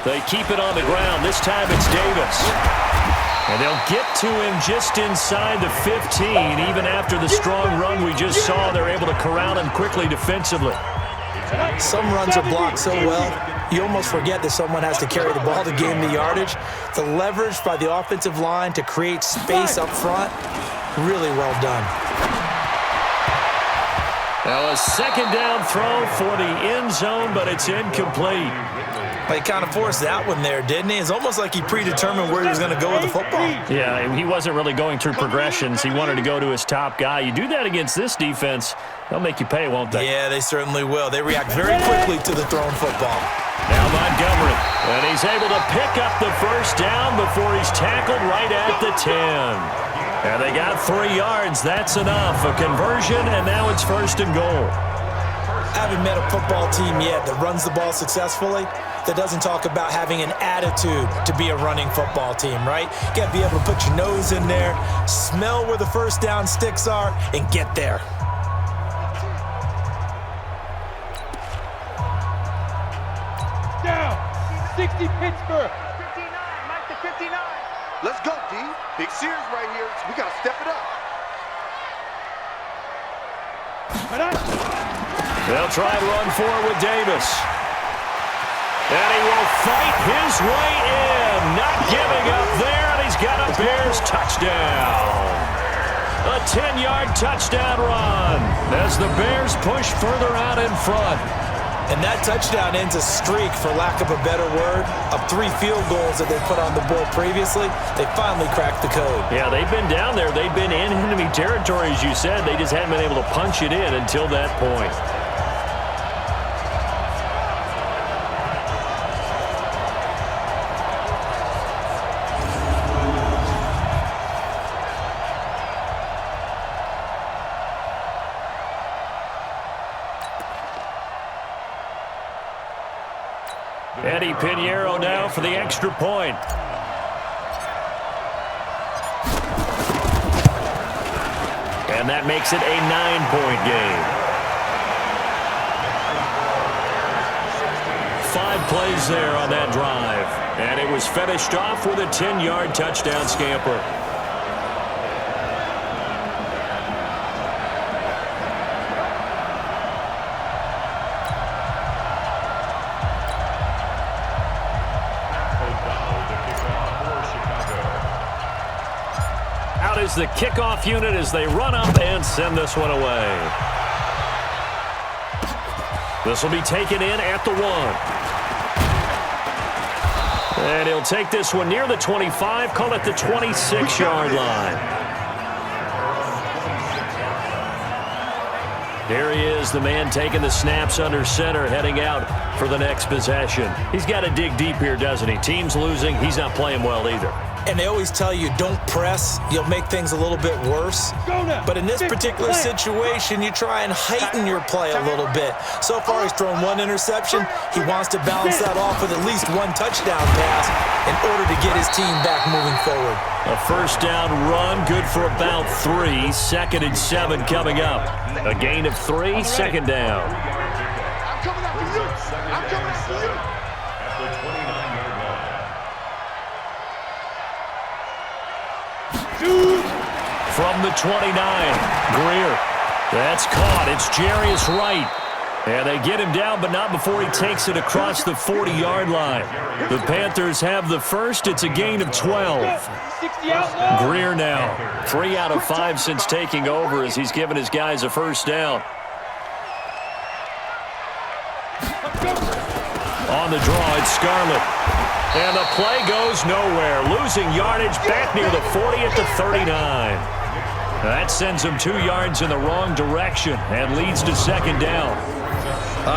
They keep it on the ground. This time it's Davis. And they'll get to him just inside the 15. Even after the strong run we just saw, they're able to corral him quickly defensively. Some runs are blocked so well, you almost forget that someone has to carry the ball to gain the yardage. The leverage by the offensive line to create space up front, really well done. Now a second down throw for the end zone, but it's incomplete. He kind of forced that one there, didn't he? It's almost like he predetermined where he was going to go with the football. Yeah, he wasn't really going through progressions. He wanted to go to his top guy. You do that against this defense, they'll make you pay, won't they? Yeah, they certainly will. They react very quickly to the thrown football. Now Montgomery, and he's able to pick up the first down before he's tackled right at the 10. And they got 3 yards. That's enough. A conversion, and now it's first and goal. I haven't met a football team yet that runs the ball successfully that doesn't talk about having an attitude to be a running football team, right? You got to be able to put your nose in there, smell where the first down sticks are, and get there. Down. 60 Pittsburgh. 59, Mike to 59. Let's go, D. Big Sears right here. We got to step it up. They'll try and run forward with Davis. And he will fight his way in. Not giving up there, and he's got a Bears touchdown. A 10-yard touchdown run as the Bears push further out in front. And that touchdown ends a streak, for lack of a better word, of 3 field goals that they put on the board previously. They finally cracked the code. Yeah, they've been down there. They've been in enemy territory, as you said. They just hadn't been able to punch it in until that point. Eddie Pinheiro now for the extra point. And that makes it a 9-point game. 5 plays there on that drive. And it was finished off with a 10-yard touchdown scamper. Is the kickoff unit as they run up and send this one away. This will be taken in at the 1. And he'll take this one near the 25, call it the 26-yard line. Here he is, the man taking the snaps under center, heading out for the next possession. He's got to dig deep here, doesn't he? Team's losing. He's not playing well either. And they always tell you, don't press. You'll make things a little bit worse. But in this particular situation, you try and heighten your play a little bit. So far, he's thrown one interception. He wants to balance that off with at least one touchdown pass in order to get his team back moving forward. A first down run, good for about 3. 2nd and 7 coming up. A gain of 3, second down. I'm coming after you. I'm coming after you. At the 29-yard line. From the 29, Greer. That's caught. It's Jarius Wright. And they get him down, but not before he takes it across the 40-yard line. The Panthers have the first. It's a gain of 12. Greer now, 3 out of 5 since taking over as he's given his guys a first down. On the draw, it's Scarlett. And the play goes nowhere. Losing yardage back near the 40 at the 39. That sends him 2 yards in the wrong direction and leads to second down.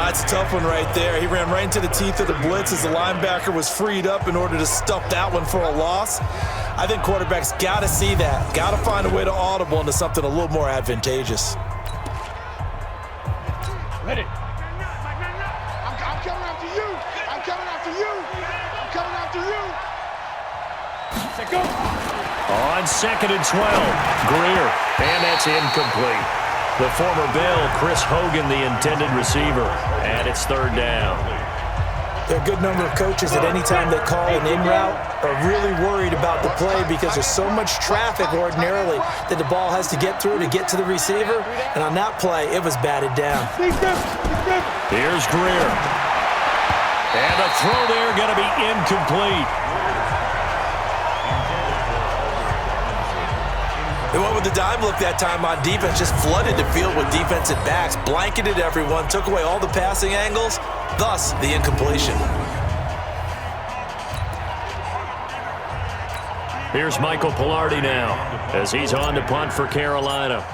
It's a tough one right there. He ran right into the teeth of the blitz as the linebacker was freed up in order to stuff that one for a loss. I think quarterbacks got to see that. Got to find a way to audible into something a little more advantageous. Ready. I'm coming after you. I'm coming after you. I'm coming after you. Say go. On 2nd and 12, Greer. And that's incomplete. The former Bill, Chris Hogan, the intended receiver. And it's 3rd down. There are a good number of coaches that any time they call an in route are really worried about the play because there's so much traffic ordinarily that the ball has to get through to get to the receiver. And on that play, it was batted down. Here's Greer. And the throw there going to be incomplete. They went with the dime look that time on defense, just flooded the field with defensive backs, blanketed everyone, took away all the passing angles, thus the incompletion. Here's Michael Pilardi now as he's on to punt for Carolina.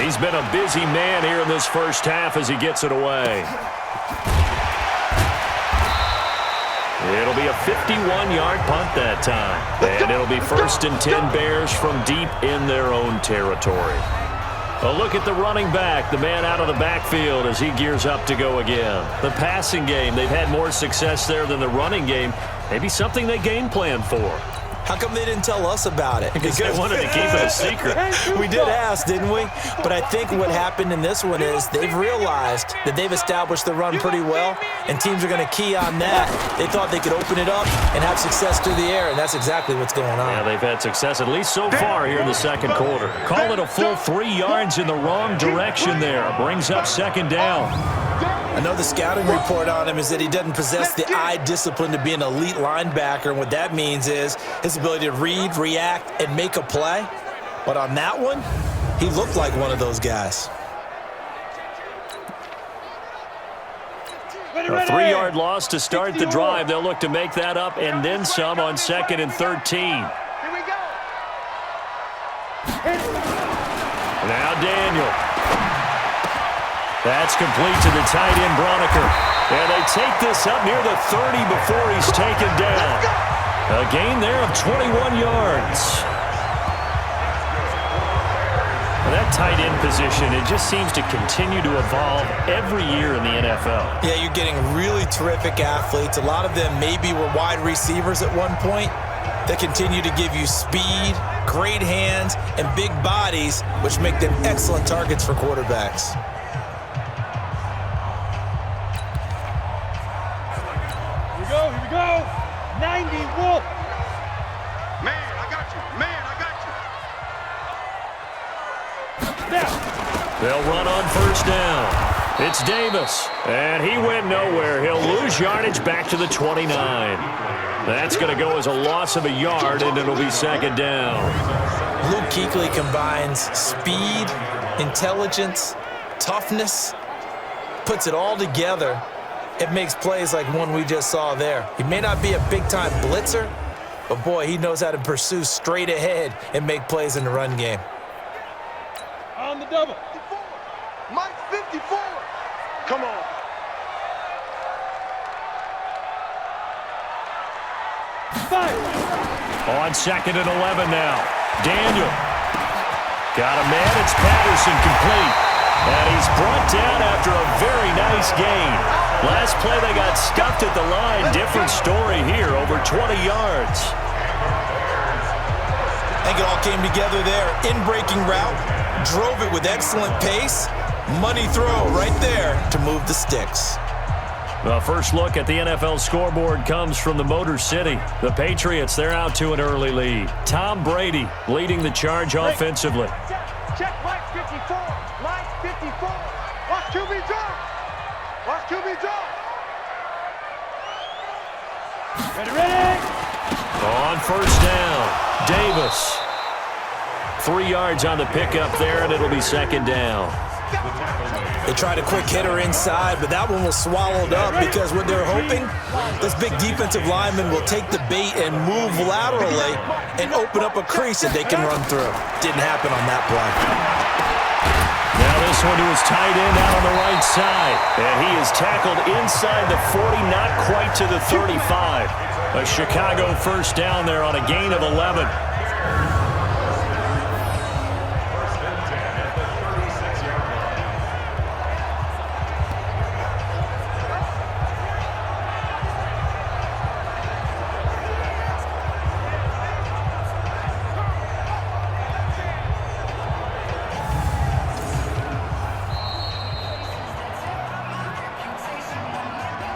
He's been a busy man here in this first half as he gets it away. It'll be a 51-yard punt that time. And it'll be 1st and 10 Bears from deep in their own territory. A look at the running back, the man out of the backfield as he gears up to go again. The passing game, they've had more success there than the running game. Maybe something they game plan for. How come they didn't tell us about it? Because they wanted to keep it a secret. We did ask, didn't we? But I think what happened in this one is they've realized that they've established the run pretty well, and teams are going to key on that. They thought they could open it up and have success through the air, and that's exactly what's going on. Yeah, they've had success at least so far here in the second quarter. Call it a full 3 yards in the wrong direction there. Brings up second down. Another scouting report on him is that he doesn't possess the eye discipline to be an elite linebacker, and what that means is his ability to read, react, and make a play. But on that one, he looked like one of those guys. A 3-yard loss to start the drive. They'll look to make that up and then some on 2nd and 13. Here we go. Now Daniel. That's complete to the tight end, Broniker. And they take this up near the 30 before he's taken down. A gain there of 21 yards. That tight end position, it just seems to continue to evolve every year in the NFL. Yeah, you're getting really terrific athletes. A lot of them maybe were wide receivers at one point that continue to give you speed, great hands, and big bodies, which make them excellent targets for quarterbacks. Here we go. 90, Wolf. Man, I got you. Man, I got you. They'll run on first down. It's Davis, and he went nowhere. He'll lose yardage back to the 29. That's going to go as a loss of a yard, and it'll be second down. Luke Kuechly combines speed, intelligence, toughness, puts it all together, it makes plays like one we just saw there. He may not be a big-time blitzer, but boy, he knows how to pursue straight ahead and make plays in the run game. On the double. Mike 54. Come on. On 2nd and 11 now. Daniel. Got a man. It's Patterson complete. And he's brought down after a very nice gain. Last play they got stuffed at the line. Different story here. Over 20 yards. I think it all came together there. In-breaking route. Drove it with excellent pace. Money throw right there to move the sticks. The first look at the NFL scoreboard comes from the Motor City. The Patriots, they're out to an early lead. Tom Brady leading the charge offensively. Check Mike 54. Mike 54. Watch QB draw. Watch QB draw. Ready. On first down, Davis. 3 yards on the pickup there, and it'll be 2nd down. They tried a quick hitter inside, but that one was swallowed up because what they're hoping, this big defensive lineman will take the bait and move laterally and open up a crease that they can run through. Didn't happen on that play. Now this one to his tight end out on the right side. And he is tackled inside the 40, not quite to the 35. A Chicago first down there on a gain of 11.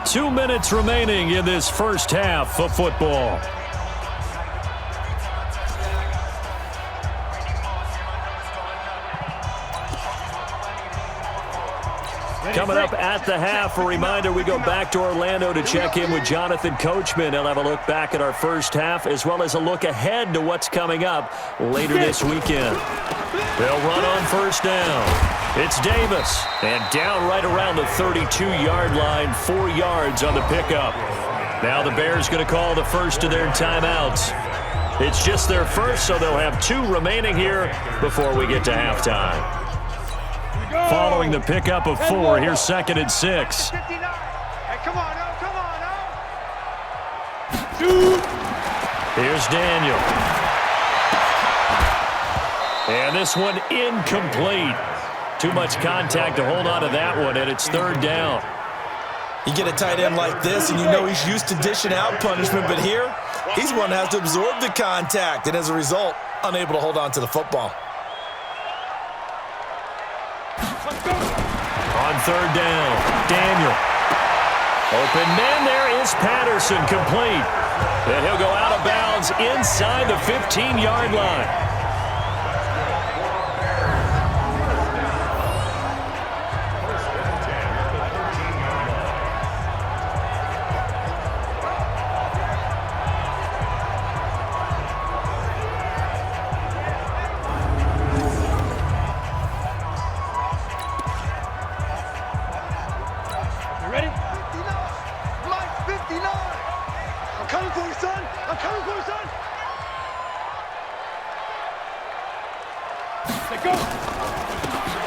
2 minutes remaining in this first half of football. Coming up at the half, a reminder, we go back to Orlando to check in with Jonathan Coachman. He'll have a look back at our first half as well as a look ahead to what's coming up later this weekend. They'll run on first down. It's Davis, and down right around the 32-yard line, 4 yards on the pickup. Now the Bears going to call the first of their timeouts. It's just their first, so they'll have 2 remaining here before we get to halftime. Following the pickup of 4, here's 2nd and 6. Hey, come on, now, come on, now. Here's Daniel. And this one incomplete. Too much contact to hold on to that one, and it's 3rd down. You get a tight end like this, and you know he's used to dishing out punishment, but here, he's one that has to absorb the contact, and as a result, unable to hold on to the football. On 3rd down, Daniel. Open man, there is Patterson, complete. And he'll go out of bounds inside the 15-yard line.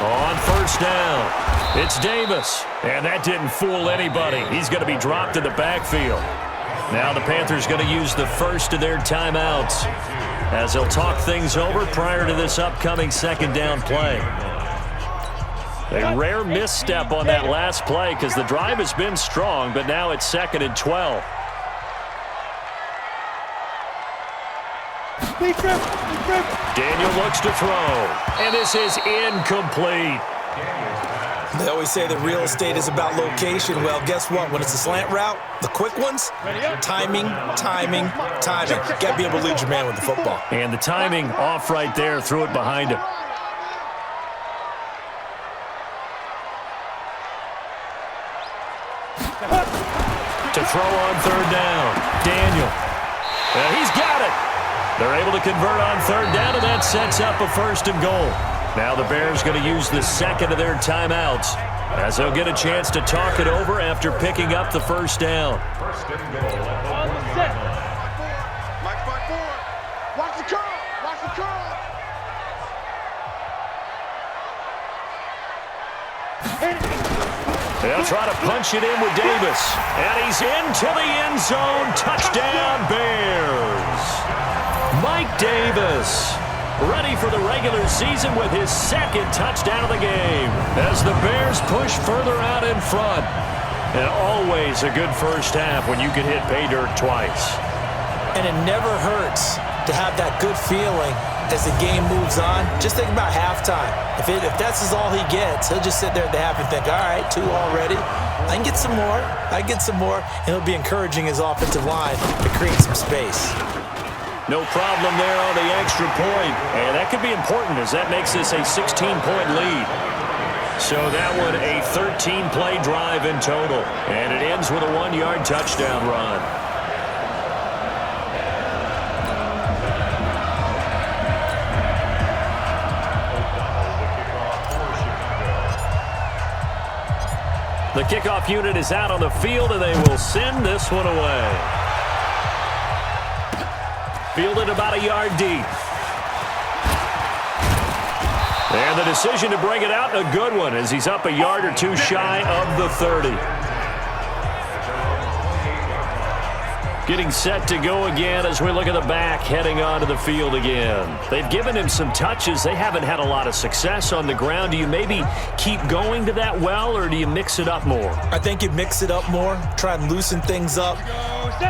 On first down, it's Davis, and that didn't fool anybody. He's going to be dropped in the backfield. Now the Panthers going to use the first of their timeouts as they'll talk things over prior to this upcoming 2nd down play. A rare misstep on that last play because the drive has been strong, but now it's 2nd and 12. Daniel looks to throw, and this is incomplete. They always say that real estate is about location. Well, guess what? When it's a slant route, the quick ones, timing. Got to be able to lead your man with the football. And the timing off right there, threw it behind him. To throw on 3rd down, Daniel. He's got it. They're able to convert on 3rd down, and that sets up a 1st and goal. Now the Bears going to use the 2nd of their timeouts as they'll get a chance to talk it over after picking up the first down. First and goal at the 1-yard line. Mike, fight forward. Watch the curl. Watch the curl. They'll try to punch it in with Davis. And he's into the end zone. Touchdown, Bears. Mike Davis, ready for the regular season with his second touchdown of the game as the Bears push further out in front. And always a good first half when you can hit pay dirt twice. And it never hurts to have that good feeling as the game moves on. Just think about halftime. If that's all he gets, he'll just sit there at the half and think, all right, 2 already. I can get some more. I get some more. And he'll be encouraging his offensive line to create some space. No problem there on the extra point. And that could be important as that makes this a 16-point lead. So that one a 13-play drive in total. And it ends with a 1-yard touchdown run. The kickoff unit is out on the field, and they will send this one away. Fielded about a yard deep. And the decision to bring it out, a good one, as he's up a yard or 2 shy of the 30. Getting set to go again as we look at the back heading onto the field again. They've given him some touches. They haven't had a lot of success on the ground. Do you maybe keep going to that well, or do you mix it up more? I think you mix it up more, try and loosen things up.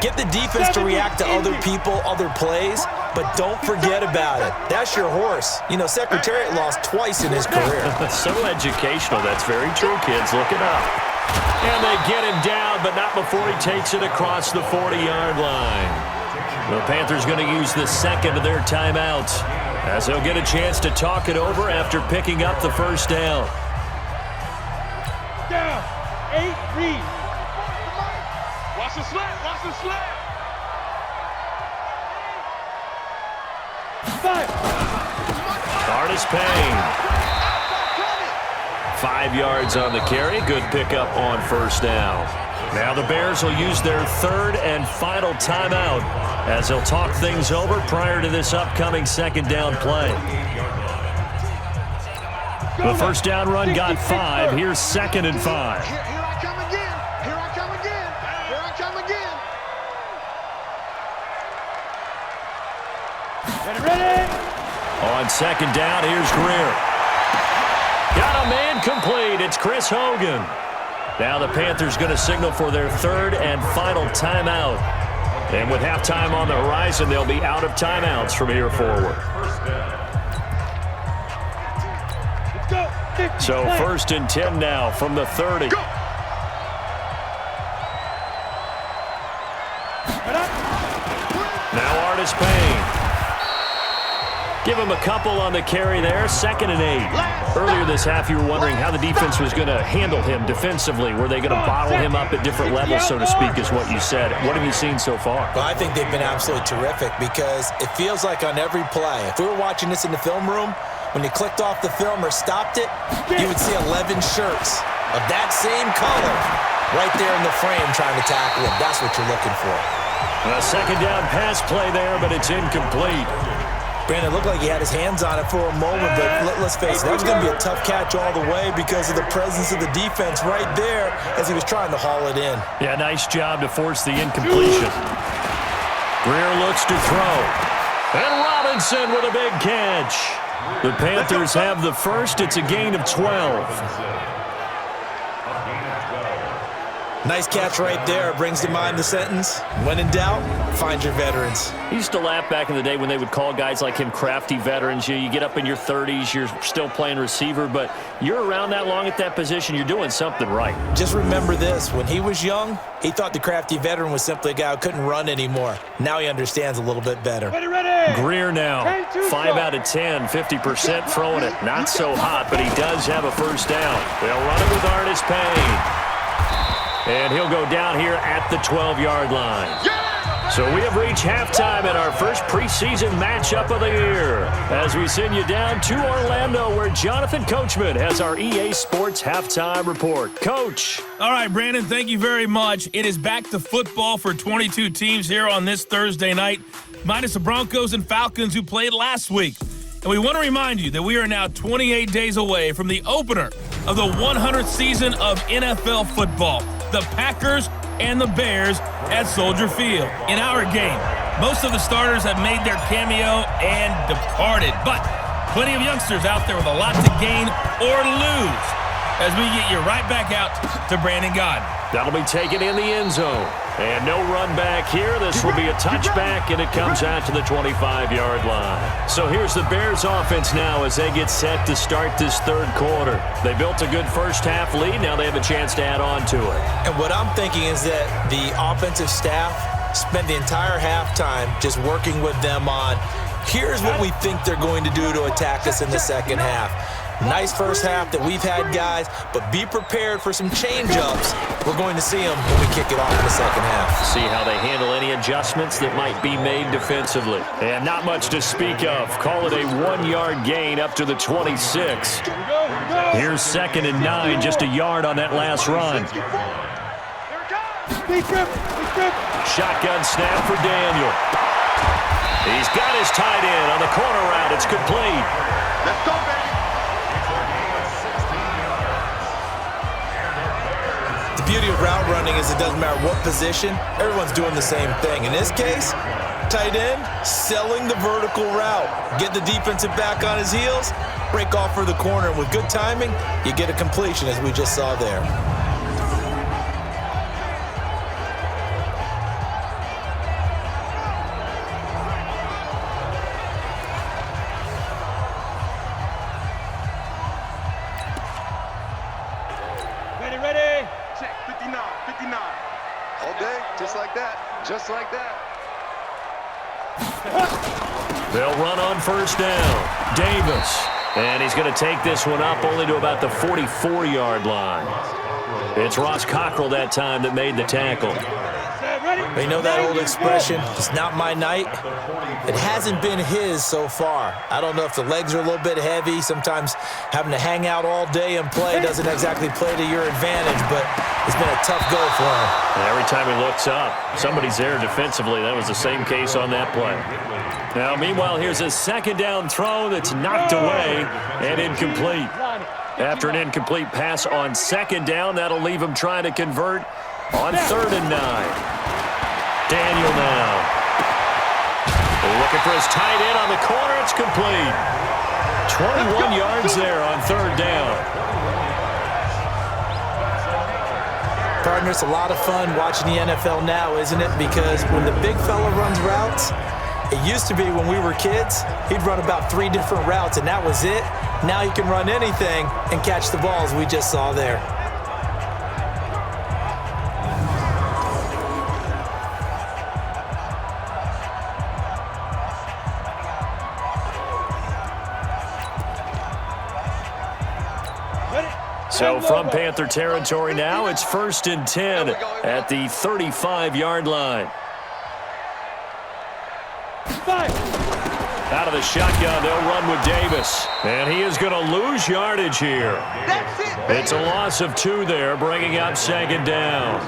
Get the defense to react to other people, other plays, but don't forget about it. That's your horse. You know, Secretariat lost twice in his career. So educational. That's very true, kids. Look it up. And they get him down, but not before he takes it across the 40-yard line. The Panthers going to use the second of their timeouts as they'll get a chance to talk it over after picking up the first down. Down. 8, read. Watch the slant. Watch the slant. 5. Artis Payne. 5 yards on the carry. Good pickup on first down. Now the Bears will use their third and final timeout as they'll talk things over prior to this upcoming second down play. The first down run got 5. Here's 2nd and 5. Here I come again. Here I come again. Here I come again. Ready. On second down, here's Greer. Got a man complete. It's Chris Hogan. Now the Panthers going to signal for their third and final timeout. And with halftime on the horizon, they'll be out of timeouts from here forward. Let's go. 50, So play. 1st and 10 now from the 30. Now Artis Payne. Give him a couple on the carry there. 2nd and 8. Earlier this half, you were wondering how the defense was going to handle him defensively. Were they going to bottle him up at different levels, so to speak, is what you said. What have you seen so far? Well, I think they've been absolutely terrific because it feels like on every play, if we were watching this in the film room, when you clicked off the film or stopped it, you would see 11 shirts of that same color right there in the frame trying to tackle him. That's what you're looking for. A second down pass play there, but it's incomplete. Brandon, it looked like he had his hands on it for a moment, but let's face it, that was going to be a tough catch all the way because of the presence of the defense right there as he was trying to haul it in. Yeah, nice job to force the incompletion. Greer looks to throw. And Robinson with a big catch. The Panthers have the first. It's a gain of 12. Nice catch right there. Brings to mind the sentence, when in doubt, find your veterans. He used to laugh back in the day when they would call guys like him crafty veterans. You get up in your 30s, you're still playing receiver, but you're around that long at that position, you're doing something right. Just remember this. When he was young, he thought the crafty veteran was simply a guy who couldn't run anymore. Now he understands a little bit better. Ready. Greer now, 5 out of 10, 50% throwing it. Not so hot, but he does have a first down. They'll run it with Artis Payne. And he'll go down here at the 12-yard line. So we have reached halftime in our first preseason matchup of the year as we send you down to Orlando where Jonathan Coachman has our EA Sports halftime report. Coach. All right, Brandon, thank you very much. It is back to football for 22 teams here on this Thursday night, minus the Broncos and Falcons who played last week. And we want to remind you that we are now 28 days away from the opener of the 100th season of NFL football. The Packers and the Bears at Soldier Field. In our game, most of the starters have made their cameo and departed, but plenty of youngsters out there with a lot to gain or lose as we get you right back out to Brandon Gaudin. That'll be taken in the end zone. And no run back here. This will be a touchback, and it comes out to the 25-yard line. So here's the Bears offense now as they get set to start this third quarter. They built a good first-half lead. Now they have a chance to add on to it. And what I'm thinking is that the offensive staff spent the entire halftime just working with them on, here's what we think they're going to do to attack us in the second half. Nice first half that we've had, guys, but be prepared for some change-ups. We're going to see them when we kick it off in the second half. See how they handle any adjustments that might be made defensively. And not much to speak of. Call it a 1-yard gain up to the 26. Here's 2nd and 9, just a yard on that last run. Shotgun snap for Daniel. He's got his tight end on the corner route. It's complete. Let's go, baby. The beauty of route running is it doesn't matter what position, everyone's doing the same thing. In this case, tight end, selling the vertical route. Get the defensive back on his heels, break off for the corner. And with good timing, you get a completion as we just saw there. Ready. Check, 59. All day, just like that. Just like that. They'll run on first down. Davis. And he's going to take this one up only to about the 44-yard line. It's Ross Cockrell that time that made the tackle. You know that old expression, it's not my night? It hasn't been his so far. I don't know if the legs are a little bit heavy. Sometimes having to hang out all day and play doesn't exactly play to your advantage, but it's been a tough go for him. And every time he looks up, somebody's there defensively. That was the same case on that play. Now, meanwhile, here's a second down throw that's knocked away and incomplete. After an incomplete pass on second down, that'll leave him trying to convert on 3rd and 9. Daniel now. Looking for his tight end on the corner. It's complete. 21 yards there on 3rd down. Partner, it's a lot of fun watching the NFL now, isn't it? Because when the big fella runs routes, it used to be when we were kids, he'd run about 3 different routes, and that was it. Now he can run anything and catch the balls we just saw there. So from Panther territory now, it's 1st and 10 at the 35-yard line. Out of the shotgun, they'll run with Davis. And he is going to lose yardage here. It's a loss of 2 there, bringing up 2nd down.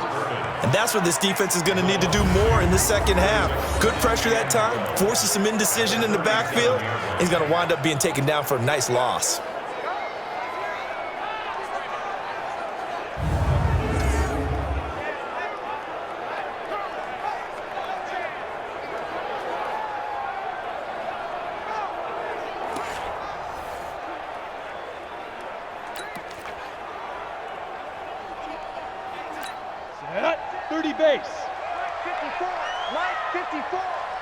And that's what this defense is going to need to do more in the second half. Good pressure that time, forces some indecision in the backfield. He's going to wind up being taken down for a nice loss. Set. 30 base. 54. Mike, 54.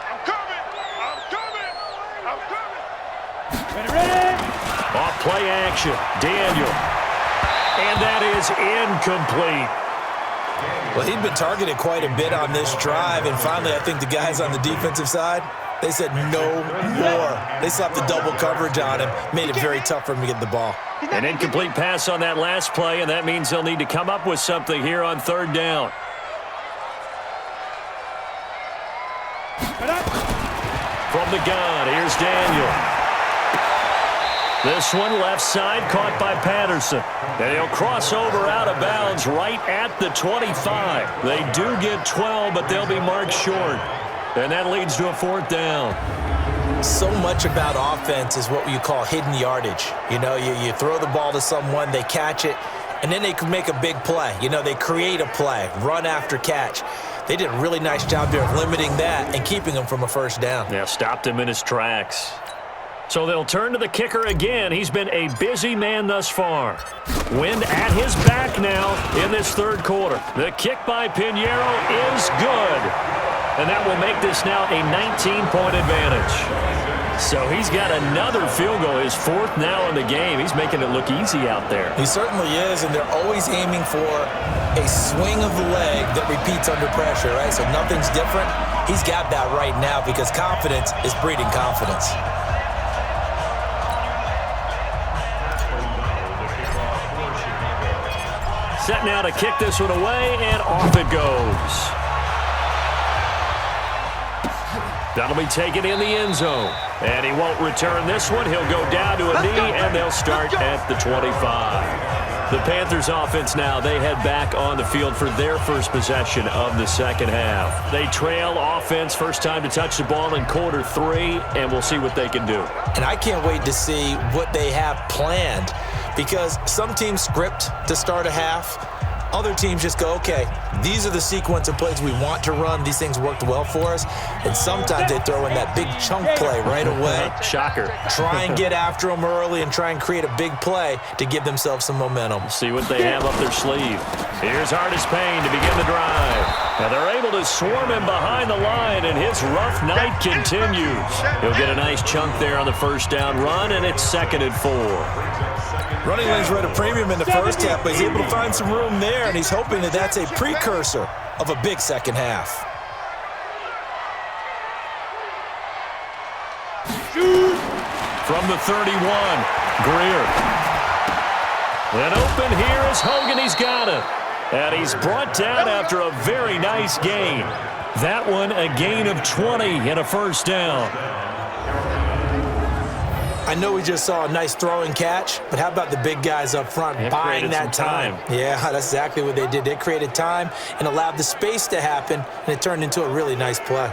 I'm coming. Ready. Off play action. Daniel. And that is incomplete. Well, he'd been targeted quite a bit on this drive, and finally I think the guys on the defensive side, they said no more. They slapped the double coverage on him, made it very tough for him to get the ball. An incomplete pass on that last play, and that means they'll need to come up with something here on 3rd down. From the gun, here's Daniel. This one left side caught by Patterson. And he'll cross over out of bounds right at the 25. They do get 12, but they'll be marked short. And that leads to a 4th down. So much about offense is what you call hidden yardage. You know, you throw the ball to someone, they catch it, and then they can make a big play. You know, they create a play, run after catch. They did a really nice job there of limiting that and keeping him from a 1st down. Yeah, stopped him in his tracks. So they'll turn to the kicker again. He's been a busy man thus far. Wind at his back now in this 3rd quarter. The kick by Pinheiro is good. And that will make this now a 19-point advantage. So he's got another field goal, his 4th now in the game. He's making it look easy out there. He certainly is, and they're always aiming for a swing of the leg that repeats under pressure, right? So nothing's different. He's got that right now because confidence is breeding confidence. Set now to kick this one away, and off it goes. That'll be taken in the end zone. And he won't return this one. He'll go down to a knee, and they'll start at the 25. The Panthers offense now, they head back on the field for their first possession of the 2nd half. They trail offense, first time to touch the ball in quarter 3, and we'll see what they can do. And I can't wait to see what they have planned because some teams script to start a half. Other teams just go, okay, these are the sequence of plays we want to run. These things worked well for us. And sometimes they throw in that big chunk play right away. Shocker. Try and get after them early and try and create a big play to give themselves some momentum. See what they have up their sleeve. Here's Artis Payne to begin the drive. Now they're able to swarm him behind the line, and his rough night continues. He'll get a nice chunk there on the 1st down run, and it's 2nd and 4. Running lanes were at a premium in the 1st half, but he's able to find some room there, and he's hoping that that's a precursor of a big 2nd half. From the 31, Greer. And open here is Hogan. He's got it. And he's brought down after a very nice gain. That one a gain of 20 and a 1st down. I know we just saw a nice throwing catch, but how about the big guys up front buying that time? Yeah, that's exactly what they did. They created time and allowed the space to happen, and it turned into a really nice play.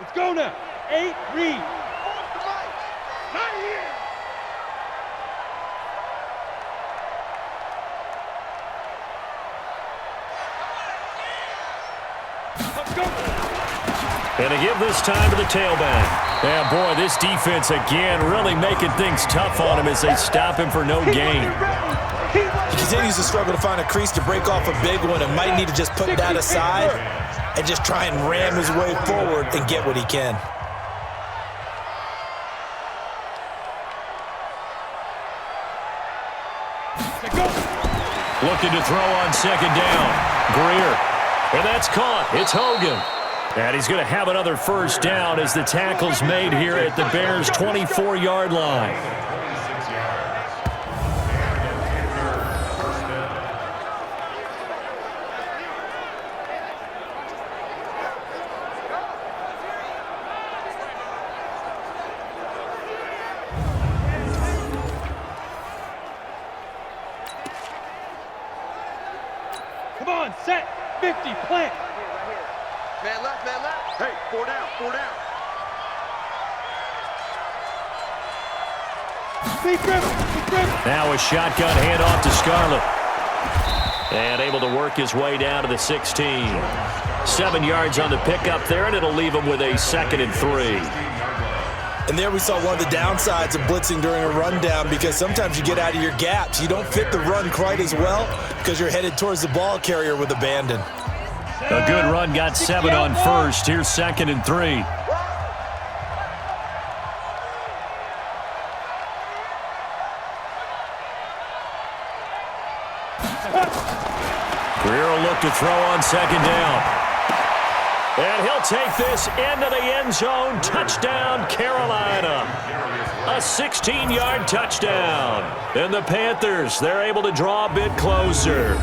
Let's go now. 8, read. And to give this time to the tailback. Yeah, boy, this defense again really making things tough on him as they stop him for no gain. He continues to struggle to find a crease to break off a big one and might need to just put that aside and just try and ram his way forward and get what he can. Looking to throw on 2nd down. Greer. And that's caught. It's Hogan. And he's going to have another 1st down as the tackle's made here at the Bears' 24-yard line. Come on, set, 50, plant. Man left, man left. Hey, 4 down, 4 down. Now a shotgun handoff to Scarlett. And able to work his way down to the 16. 7 yards on the pickup there, and it'll leave him with a 2nd and 3. And there we saw one of the downsides of blitzing during a rundown because sometimes you get out of your gaps. You don't fit the run quite as well because you're headed towards the ball carrier with abandon. A good run, got 7 on 1st. Here's 2nd and 3. Greer will look to throw on 2nd down. And he'll take this into the end zone. Touchdown, Carolina. A 16-yard touchdown. And the Panthers, they're able to draw a bit closer.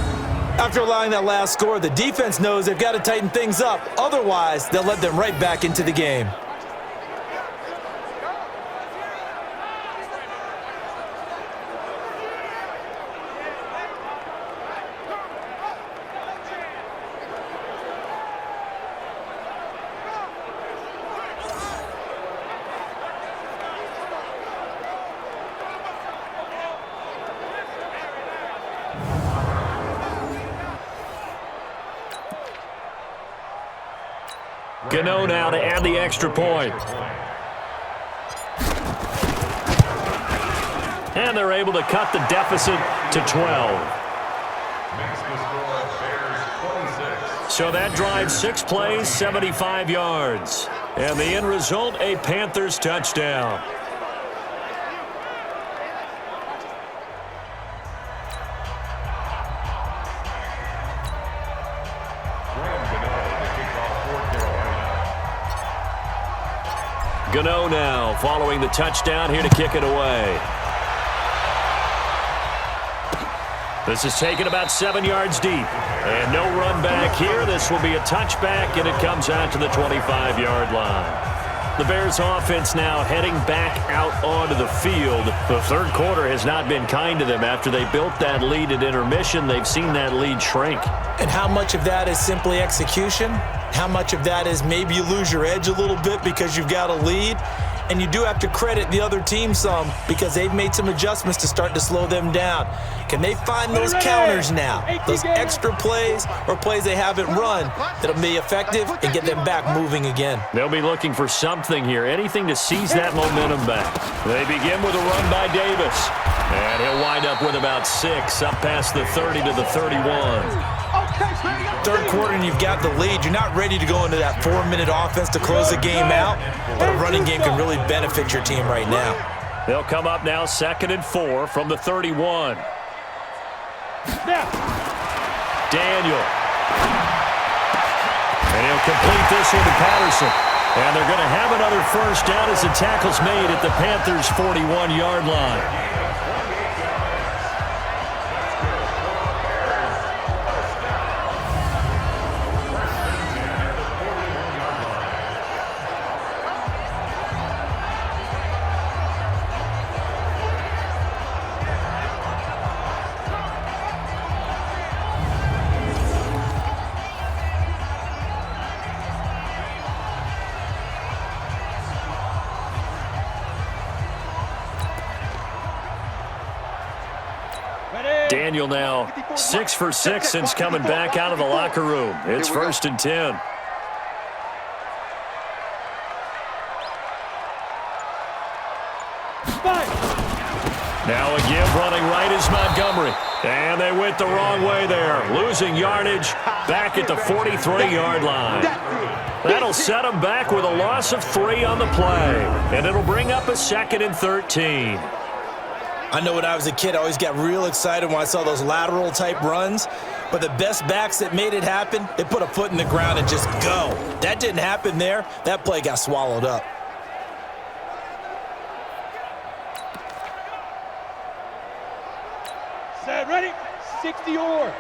After allowing that last score, the defense knows they've got to tighten things up. Otherwise, they'll let them right back into the game. Gano now to add the extra point. And they're able to cut the deficit to 12. So that drive, 6 plays, 75 yards. And the end result, a Panthers touchdown. Gano now following the touchdown here to kick it away. This is taken about 7 yards deep. And no run back here. This will be a touchback, and it comes out to the 25-yard line. The Bears offense now heading back out onto the field. The third quarter has not been kind to them. After they built that lead at intermission, they've seen that lead shrink. And how much of that is simply execution? How much of that is maybe you lose your edge a little bit because you've got a lead? And you do have to credit the other team some because they've made some adjustments to start to slow them down. Can they find those counters now, those extra plays or plays they haven't run that'll be effective and get them back moving again? They'll be looking for something here, anything to seize that momentum back. They begin with a run by Davis. And he'll wind up with about 6, up past the 30 to the 31. Third quarter and you've got the lead. You're not ready to go into that 4-minute offense to close the game out, but a running game can really benefit your team right now. They'll come up now 2nd and 4 from the 31. Daniel. And he'll complete this one to Patterson. And they're going to have another first down as the tackle's made at the Panthers' 41-yard line. Daniel now 6 for 6 since coming back out of the locker room. It's 1st and 10. Now again running right is Montgomery. And they went the wrong way there. Losing yardage back at the 43-yard line. That'll set them back with a loss of 3 on the play. And it'll bring up a 2nd and 13. I know when I was a kid, I always got real excited when I saw those lateral type runs. But the best backs that made it happen, they put a foot in the ground and just go. That didn't happen there. That play got swallowed up. Set, ready, 60 or.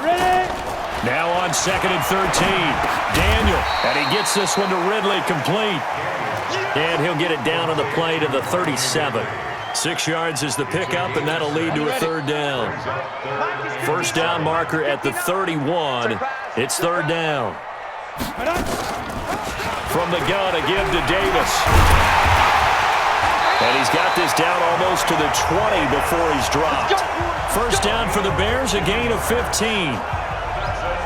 Ready. Now on 2nd and 13, Daniel, and he gets this one to Ridley complete. And he'll get it down on the play to the 37. 6 yards is the pickup, and that'll lead to a 3rd down. First down marker at the 31. It's 3rd down. From the gun, a give to Davis. And he's got this down almost to the 20 before he's dropped. First down for the Bears, a gain of 15.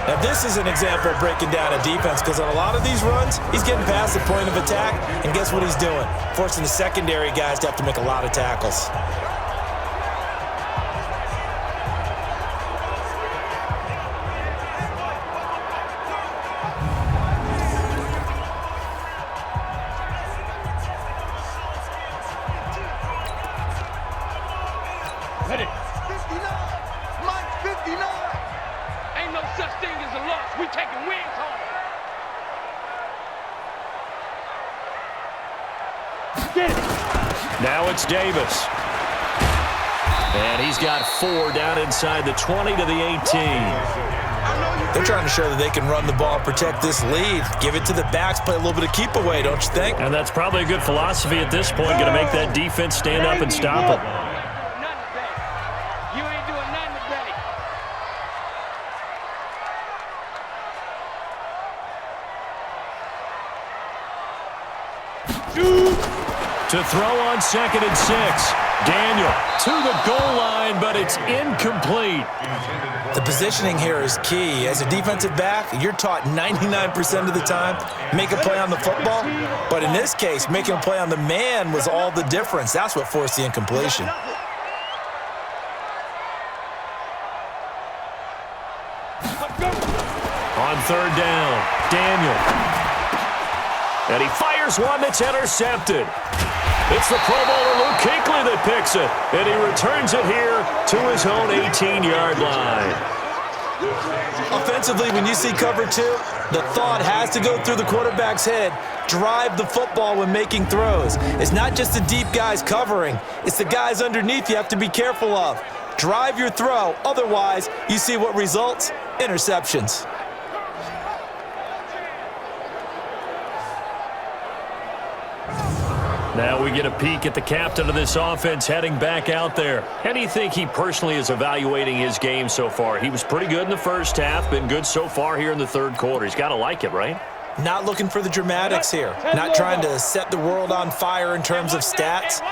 Now, this is an example of breaking down a defense because on a lot of these runs, he's getting past the point of attack, and guess what he's doing? Forcing the secondary guys to have to make a lot of tackles. Ready. 59. Mike 59. Ain't no such thing as a loss. We taking wings home. Get it. Now it's Davis. And he's got 4 down inside the 20 to the 18. They're trying to show that they can run the ball, protect this lead, give it to the backs, play a little bit of keep away, don't you think? And that's probably a good philosophy at this point, going to make that defense stand up and stop them. You ain't doing nothing today. To throw on 2nd and 6. Daniel to the goal line, but it's incomplete. The positioning here is key. As a defensive back, you're taught 99% of the time, make a play on the football. But in this case, making a play on the man was all the difference. That's what forced the incompletion. On 3rd down, Daniel. And he fires one that's intercepted. It's the Pro Bowler Luke Kuechly that picks it, and he returns it here to his own 18-yard line. Offensively, when you see cover 2, the thought has to go through the quarterback's head. Drive the football when making throws. It's not just the deep guys covering. It's the guys underneath you have to be careful of. Drive your throw. Otherwise, you see what results? Interceptions. Now we get a peek at the captain of this offense heading back out there. How do you think he personally is evaluating his game so far? He was pretty good in the first half, been good so far here in the 3rd quarter. He's got to like it, right? Not looking for the dramatics here. Not trying to set the world on fire in terms of stats.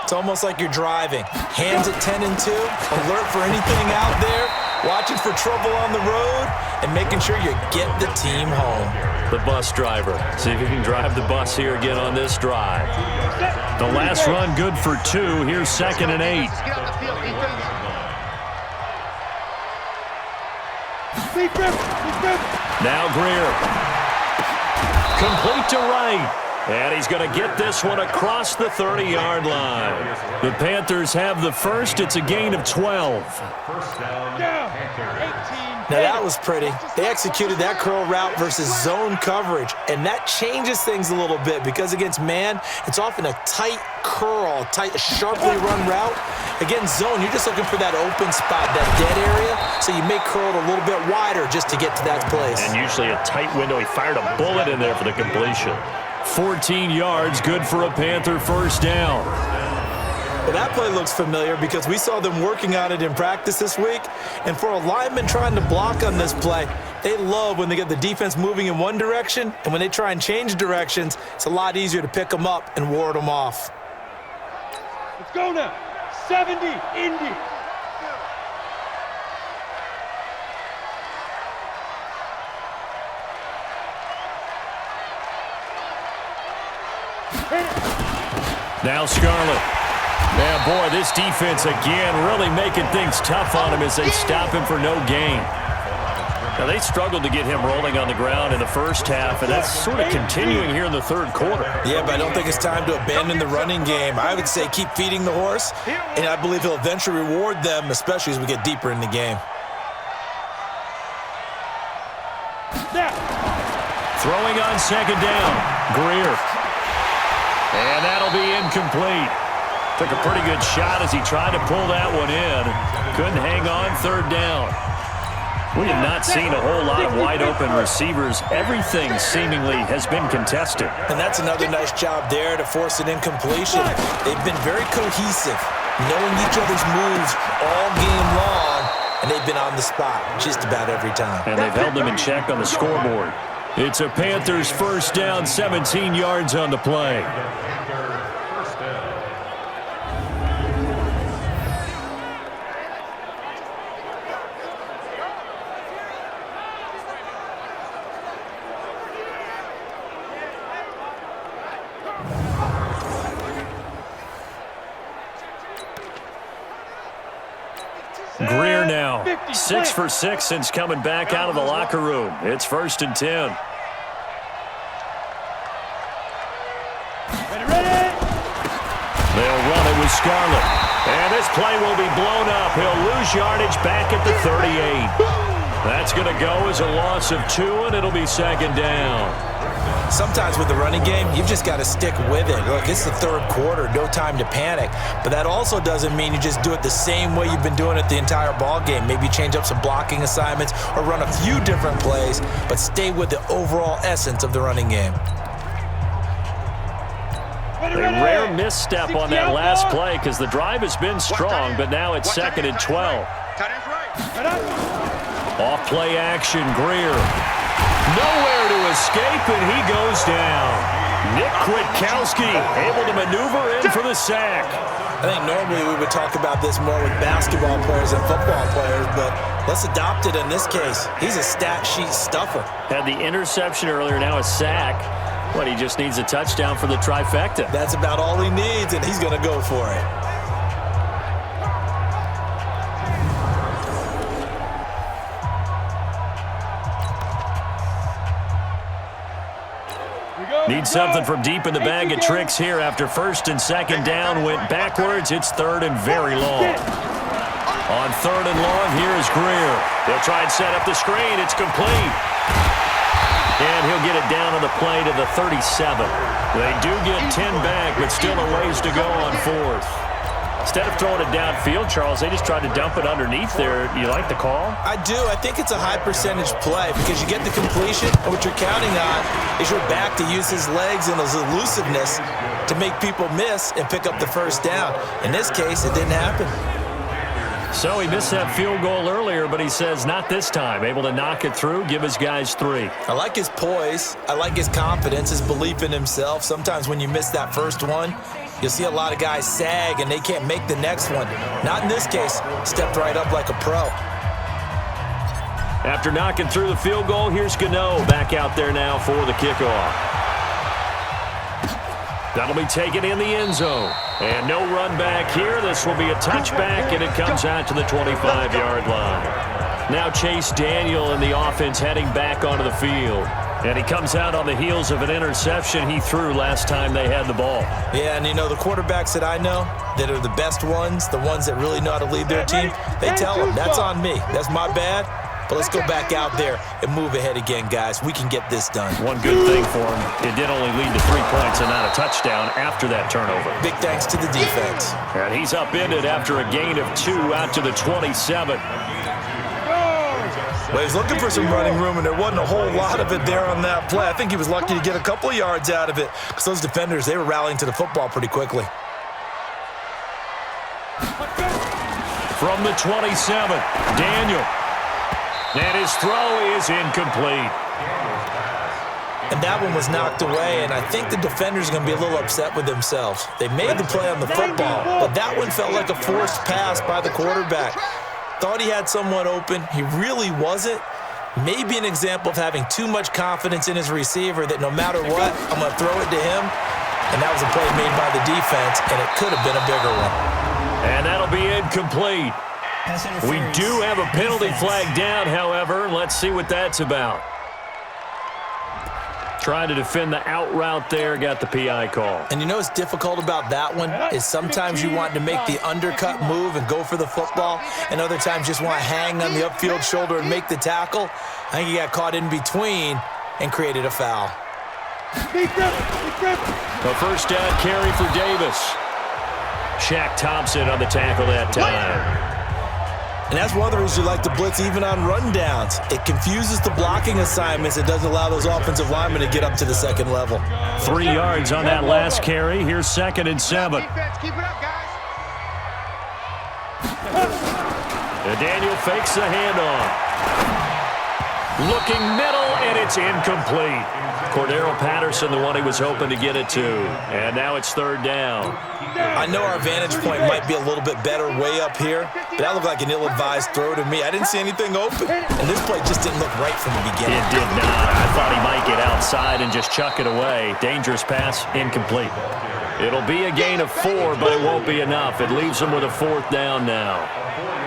It's almost like you're driving. Hands at 10 and 2, alert for anything out there, watching for trouble on the road, and making sure you get the team home. The bus driver. See if he can drive the bus here again on this drive. The last run good for 2. Here's 2nd and 8. Now Greer. Complete to right. And he's going to get this one across the 30-yard line. The Panthers have the first. It's a gain of 12. Now that was pretty. They executed that curl route versus zone coverage, and that changes things a little bit because against man, it's often a tight curl, tight, sharply run route. Against zone, you're just looking for that open spot, that dead area, so you may curl it a little bit wider just to get to that place. And usually a tight window. He fired a bullet in there for the completion. 14 yards, good for a Panther first down. Well, that play looks familiar because we saw them working on it in practice this week. And for a lineman trying to block on this play, they love when they get the defense moving in one direction, and when they try and change directions, it's a lot easier to pick them up and ward them off. Let's go now. 70, Indy. Now Scarlett. Man, boy, this defense again really making things tough on him as they stop him for no gain. Now, they struggled to get him rolling on the ground in the first half, and that's sort of continuing here in the 3rd quarter. Yeah, but I don't think it's time to abandon the running game. I would say keep feeding the horse, and I believe he'll eventually reward them, especially as we get deeper in the game. Throwing on 2nd down, Greer. And that'll be incomplete. Took a pretty good shot as he tried to pull that one in. Couldn't hang on 3rd down. We have not seen a whole lot of wide-open receivers. Everything seemingly has been contested. And that's another nice job there to force an incompletion. They've been very cohesive, knowing each other's moves all game long, and they've been on the spot just about every time. And they've held them in check on the scoreboard. It's a Panthers first down, 17 yards on the play. Greer now, 6 for 6 since coming back out of the locker room. It's 1st and 10. They'll run it with Scarlett. And this play will be blown up. He'll lose yardage back at the 38. That's going to go as a loss of 2, and it'll be second down. Sometimes with the running game, you've just got to stick with it. Look, it's the third quarter, no time to panic. But that also doesn't mean you just do it the same way you've been doing it the entire ball game. Maybe change up some blocking assignments or run a few different plays, but stay with the overall essence of the running game. A rare misstep on that last play because the drive has been strong, but now it's second and 12. Off play action, Greer. Nowhere to escape, and he goes down. Nick Kwiatkowski able to maneuver in for the sack. I think normally we would talk about this more with basketball players and football players, but let's adopt it in this case. He's a stat sheet stuffer. Had the interception earlier, now a sack. But he just needs a touchdown for the trifecta. That's about all he needs, and he's going to go for it. Need something from deep in the bag of tricks here after first and second down. Went backwards. It's third and very long. On third and long, here is Greer. They'll try and set up the screen. It's complete. And he'll get it down on the play to the 37. They do get 10 back, but still a ways to go on fourth. Instead of throwing it downfield, Charles, they just tried to dump it underneath there. You like the call? I do. I think it's a high-percentage play because you get the completion, and what you're counting on is your back to use his legs and his elusiveness to make people miss and pick up the first down. In this case, it didn't happen. So he missed that field goal earlier, but he says not this time. Able to knock it through, give his guys 3. I like his poise. I like his confidence, his belief in himself. Sometimes when you miss that first one, you'll see a lot of guys sag and they can't make the next one. Not in this case. Stepped right up like a pro. After knocking through the field goal, here's Gano back out there now for the kickoff. That'll be taken in the end zone. And no run back here. This will be a touchback, and it comes out to the 25-yard line. Now Chase Daniel in the offense heading back onto the field. And he comes out on the heels of an interception he threw last time they had the ball. Yeah, and you know, the quarterbacks that I know that are the best ones, the ones that really know how to lead their team, they tell them, that's on me. That's my bad. But let's go back out there and move ahead again, guys. We can get this done. One good thing for him, it did only lead to 3 points and not a touchdown after that turnover. Big thanks to the defense. And he's upended after a gain of 2 out to the 27. Well, he was looking for some running room, and there wasn't a whole lot of it there on that play. I think he was lucky to get a couple of yards out of it because those defenders, they were rallying to the football pretty quickly. From the 27, Daniel. And his throw is incomplete. And that one was knocked away, and I think the defenders are going to be a little upset with themselves. They made the play on the football, but that one felt like a forced pass by the quarterback. Thought he had someone open. He really wasn't. Maybe an example of having too much confidence in his receiver that no matter what, I'm going to throw it to him. And that was a play made by the defense, and it could have been a bigger one. And that'll be incomplete. We do have a penalty flag down, however. Let's see what that's about. Trying to defend the out route there, got the PI call. And you know what's difficult about that one is sometimes you want to make the undercut move and go for the football, and other times just want to hang on the upfield shoulder and make the tackle. I think he got caught in between and created a foul. A first down carry for Davis. Shaq Thompson on the tackle that time. And that's one of the reasons you like to blitz even on rundowns. It confuses the blocking assignments. It doesn't allow those offensive linemen to get up to the second level. 3 yards on that last carry. Here's 2nd and 7. Keep it up, guys. And Daniel fakes the handoff. Looking middle, and it's incomplete. Cordero Patterson, the one he was hoping to get it to. And now it's 3rd down. I know our vantage point might be a little bit better way up here, but that looked like an ill-advised throw to me. I didn't see anything open, and this play just didn't look right from the beginning. It did not. I thought he might get outside and just chuck it away. Dangerous pass, incomplete. It'll be a gain of 4, but it won't be enough. It leaves him with a 4th down now.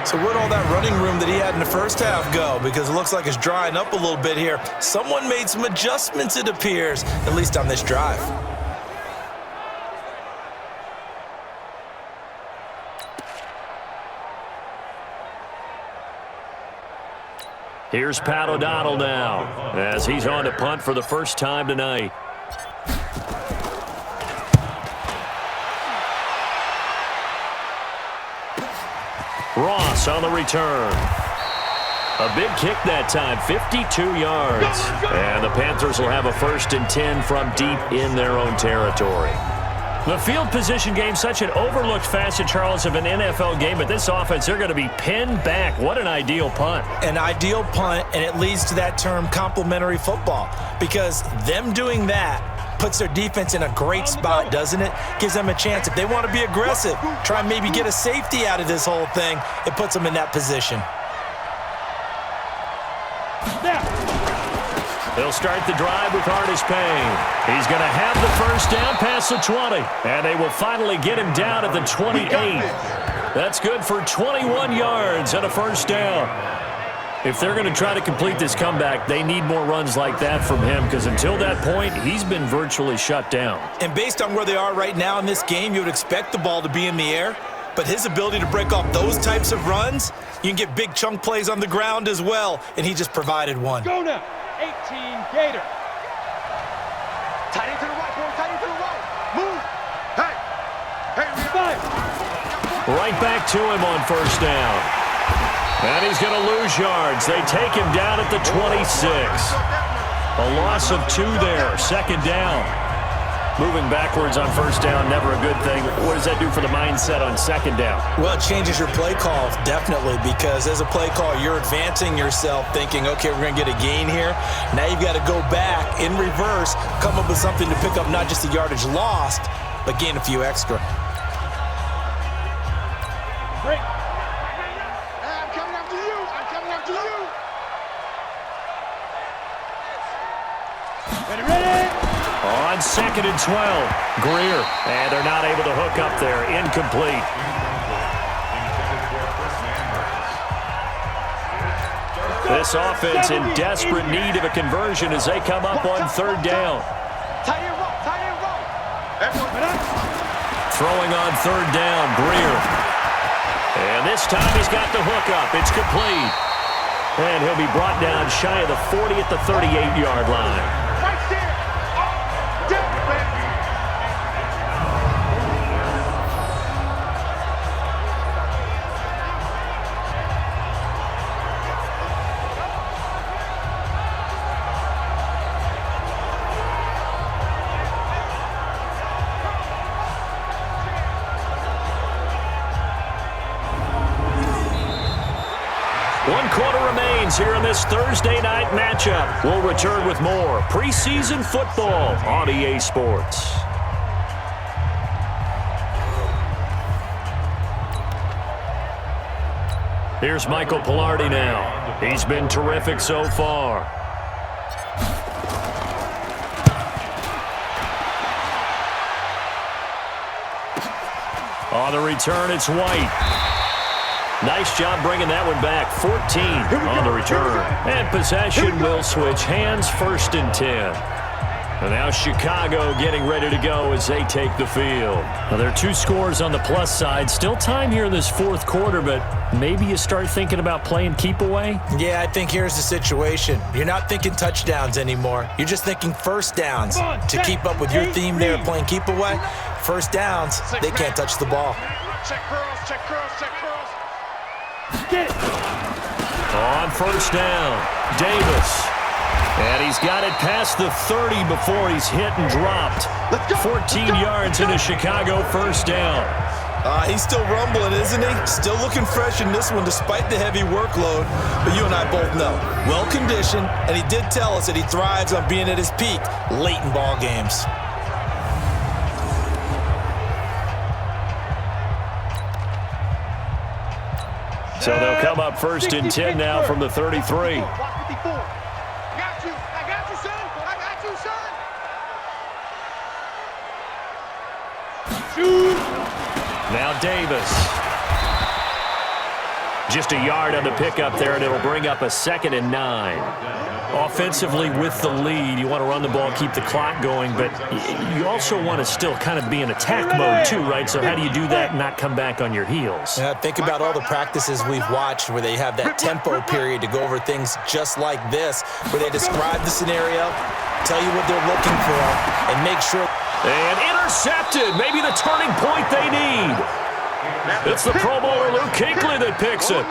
So where'd all that running room that he had in the first half go? Because it looks like it's drying up a little bit here. Someone made some adjustments, it appears, at least on this drive. Here's Pat O'Donnell now as he's on to punt for the first time tonight. Ross on the return. A big kick that time, 52 yards. And the Panthers will have a 1st and 10 from deep in their own territory. The field position game, such an overlooked facet, Charles, of an NFL game, but this offense, they're going to be pinned back. What an ideal punt. An ideal punt, and it leads to that term complementary football, because them doing that puts their defense in a great spot, doesn't it? Gives them a chance. If they want to be aggressive, try and maybe get a safety out of this whole thing, it puts them in that position. They'll start the drive with Artis Payne. He's going to have the first down past the 20, and they will finally get him down at the 28. That's good for 21 yards and a first down. If they're going to try to complete this comeback, they need more runs like that from him, because until that point, he's been virtually shut down. And based on where they are right now in this game, you would expect the ball to be in the air, but his ability to break off those types of runs, you can get big chunk plays on the ground as well, and he just provided one. Go now. 18 Gator. Tight end to the right, boy. Tight end to the right. Move. Hey. Hey, right back to him on first down. And he's going to lose yards. They take him down at the 26. A loss of 2 there. 2nd down. Moving backwards on first down, never a good thing. What does that do for the mindset on 2nd down? Well, it changes your play call, definitely, because as a play call, you're advancing yourself thinking, okay, we're going to get a gain here. Now you've got to go back in reverse, come up with something to pick up not just the yardage lost, but gain a few extra. Break. I'm coming after you. I'm coming after you. Ready. On 2nd and 12, Greer. And they're not able to hook up there. Incomplete. This offense in desperate need of a conversion as they come up on 3rd down. Tight end right. Tight end right. Throwing on 3rd down, Greer. And this time he's got the hook up. It's complete. And he'll be brought down shy of the 40 at the 38-yard line. Right there. Down, man. One quarter remains here in this Thursday night matchup. We'll return with more preseason football on EA Sports. Here's Michael Pilardi now. He's been terrific so far. On the return, it's White. Nice job bringing that one back. 14 on the return. And possession will switch hands, 1st and 10. And now Chicago getting ready to go as they take the field. Now there are 2 scores on the plus side. Still time here in this 4th quarter, but maybe you start thinking about playing keep away? Yeah, I think here's the situation. You're not thinking touchdowns anymore. You're just thinking first downs. To keep up with your theme there, playing keep away, first downs, they can't touch the ball. Check curls, check curls, check curls. Get it. On first down, Davis. And he's got it past the 30 before he's hit and dropped. 14 yards in a Chicago first down. He's still rumbling, isn't he? Still looking fresh in this one despite the heavy workload. But you and I both know, well-conditioned, and he did tell us that he thrives on being at his peak late in ball games. So they'll come up 1st and 10 now from the 33. I got you, son. I got you, son. Shoot. Now Davis. Just a yard on the pickup there, and it'll bring up a 2nd and 9. Offensively with the lead, you want to run the ball, keep the clock going, but you also want to still kind of be in attack mode too, right? So how do you do that and not come back on your heels? Yeah, think about all the practices we've watched where they have that tempo period to go over things just like this, where they describe the scenario, tell you what they're looking for, and make sure. And intercepted, maybe the turning point they need. It's the Pro Bowler Luke Kuechly that picks it.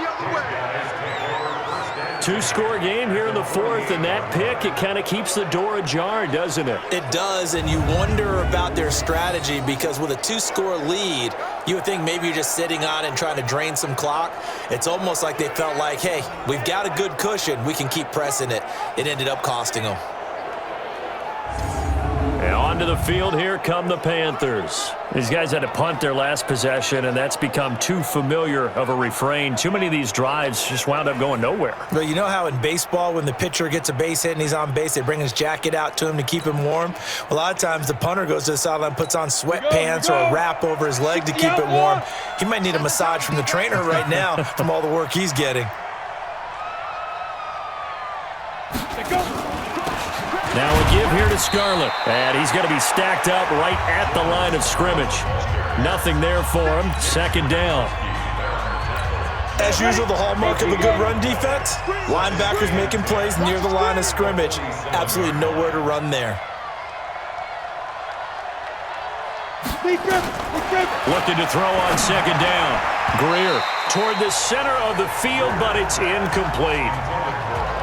Two-score game here in the fourth, and that pick, it kind of keeps the door ajar, doesn't it? It does, and you wonder about their strategy because with a two-score lead, you would think maybe you're just sitting on it and trying to drain some clock. It's almost like they felt like, hey, we've got a good cushion. We can keep pressing it. It ended up costing them. And onto the field, here come the Panthers. These guys had to punt their last possession, and that's become too familiar of a refrain. Too many of these drives just wound up going nowhere. But you know how in baseball, when the pitcher gets a base hit and he's on base, they bring his jacket out to him to keep him warm? A lot of times the punter goes to the sideline, puts on sweatpants or a wrap over his leg to keep it warm. He might need a massage from the trainer right now from all the work he's getting. Now a give here to Scarlett, and he's going to be stacked up right at the line of scrimmage. Nothing there for him. Second down. As usual, the hallmark of a good run defense, linebackers making plays near the line of scrimmage. Absolutely nowhere to run there. Looking to throw on second down. Greer toward the center of the field, but it's incomplete.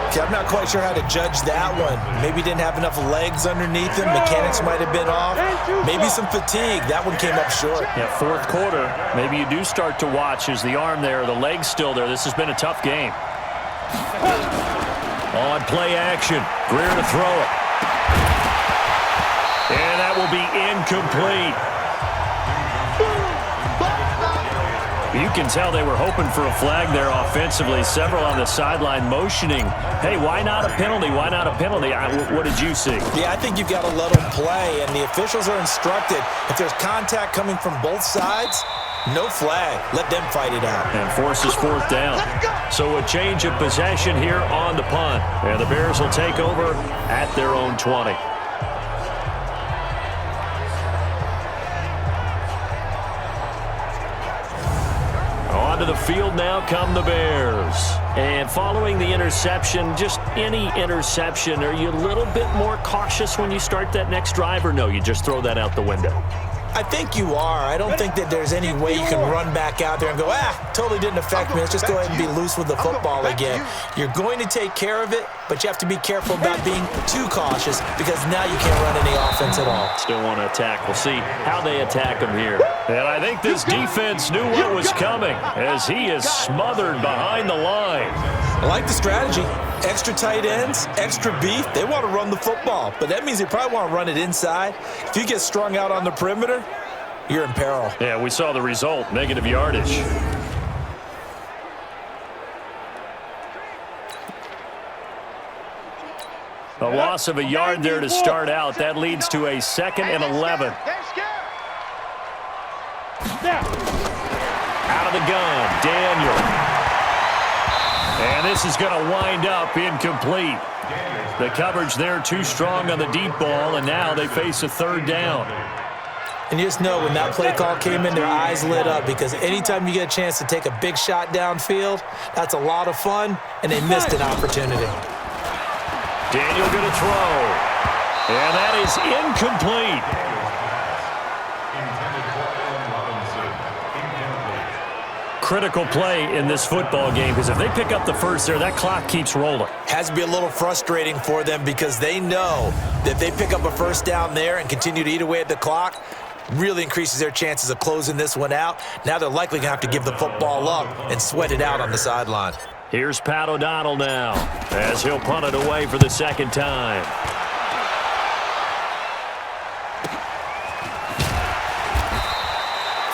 Okay, I'm not quite sure how to judge that one. Maybe didn't have enough legs underneath him. Mechanics might have been off. Maybe some fatigue. That one came up short. Yeah, fourth quarter. Maybe you do start to watch. Is the arm there, the leg's still there? This has been a tough game. On play action. Greer to throw it. And that will be incomplete. You can tell they were hoping for a flag there offensively. Several on the sideline motioning, hey, why not a penalty? Why not a penalty? What did you see? Yeah, I think you've got to let them play, and the officials are instructed, if there's contact coming from both sides, no flag. Let them fight it out. And forces fourth down. So a change of possession here on the punt. And the Bears will take over at their own 20. Onto the field now come the Bears. And following the interception, just any interception, are you a little bit more cautious when you start that next drive, or no, you just throw that out the window? I think you are. I don't think that there's any way you can run back out there and go, totally didn't affect me. Let's just go ahead and be loose with the football again. You're going to take care of it, but you have to be careful about being too cautious because now you can't run any offense at all. Still want to attack. We'll see how they attack him here. And I think this defense knew what was coming as he is smothered behind the line. I like the strategy. Extra tight ends, extra beef. They want to run the football, but that means they probably want to run it inside. If you get strung out on the perimeter, you're in peril. Yeah, we saw the result, negative yardage. A loss of a yard there to start out. That leads to a 2nd and 11. Out of the gun, Daniel. And this is going to wind up incomplete. The coverage there too strong on the deep ball, and now they face a third down. And you just know when that play call came in, their eyes lit up because anytime you get a chance to take a big shot downfield, that's a lot of fun, and they missed an opportunity. Daniel going to throw. And that is incomplete. Critical play in this football game because if they pick up the first there, that clock keeps rolling. Has to be a little frustrating for them because they know that if they pick up a first down there and continue to eat away at the clock, really increases their chances of closing this one out. Now they're likely going to have to give the football up and sweat it out on the sideline. Here's Pat O'Donnell now as he'll punt it away for the second time.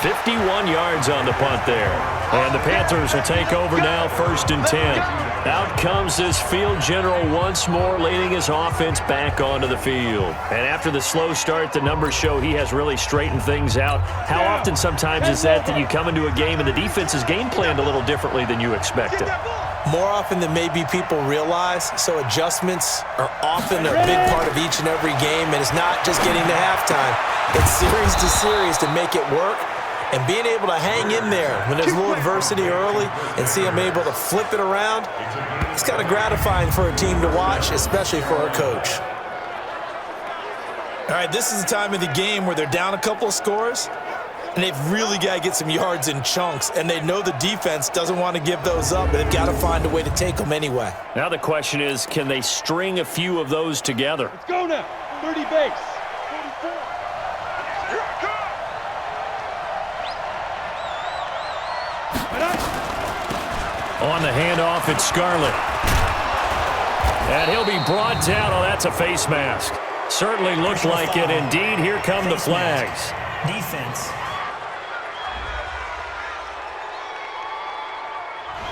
$51 yards on the punt there. And the Panthers will take over now, 1st and 10. Out comes this field general once more, leading his offense back onto the field. And after the slow start, the numbers show he has really straightened things out. How often sometimes is that you come into a game and the defense is game planned a little differently than you expected? More often than maybe people realize, so adjustments are often a big part of each and every game, and it's not just getting to halftime. It's series to series to make it work, and being able to hang in there when there's a little adversity early and see them able to flip it around, it's kind of gratifying for a team to watch, especially for a coach. All right, this is the time of the game where they're down a couple of scores, and they've really got to get some yards in chunks, and they know the defense doesn't want to give those up, but they've got to find a way to take them anyway. Now the question is, can they string a few of those together? Let's go now. 30 base. 44. On the handoff, it's Scarlett. And he'll be brought down. Oh, that's a face mask. Certainly looked like it. Indeed, here come the flags. Defense.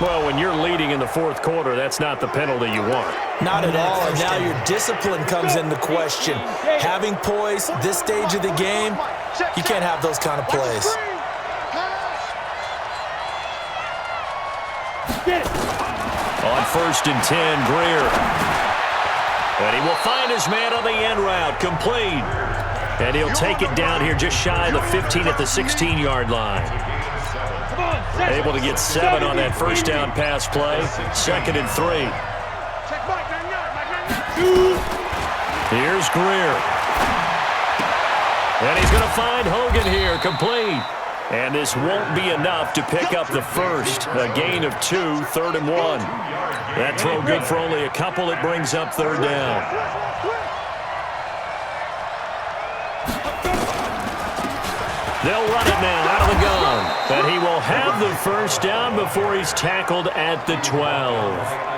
Well, when you're leading in the fourth quarter, that's not the penalty you want. Not at all, and now your discipline comes into question. Having poise this stage of the game, you can't have those kind of plays. On 1st and 10, Greer. And he will find his man on the end route, complete. And he'll take it down here just shy of the 15 at the 16-yard line. Able to get 7 on that first down pass play. 2nd and 3. Here's Greer. And he's going to find Hogan here, complete. And this won't be enough to pick up the first. A gain of 2, 3rd and 1. That throw good for only a couple. It brings up 3rd down. They'll run it now out of the gun. And he will have the first down before he's tackled at the 12.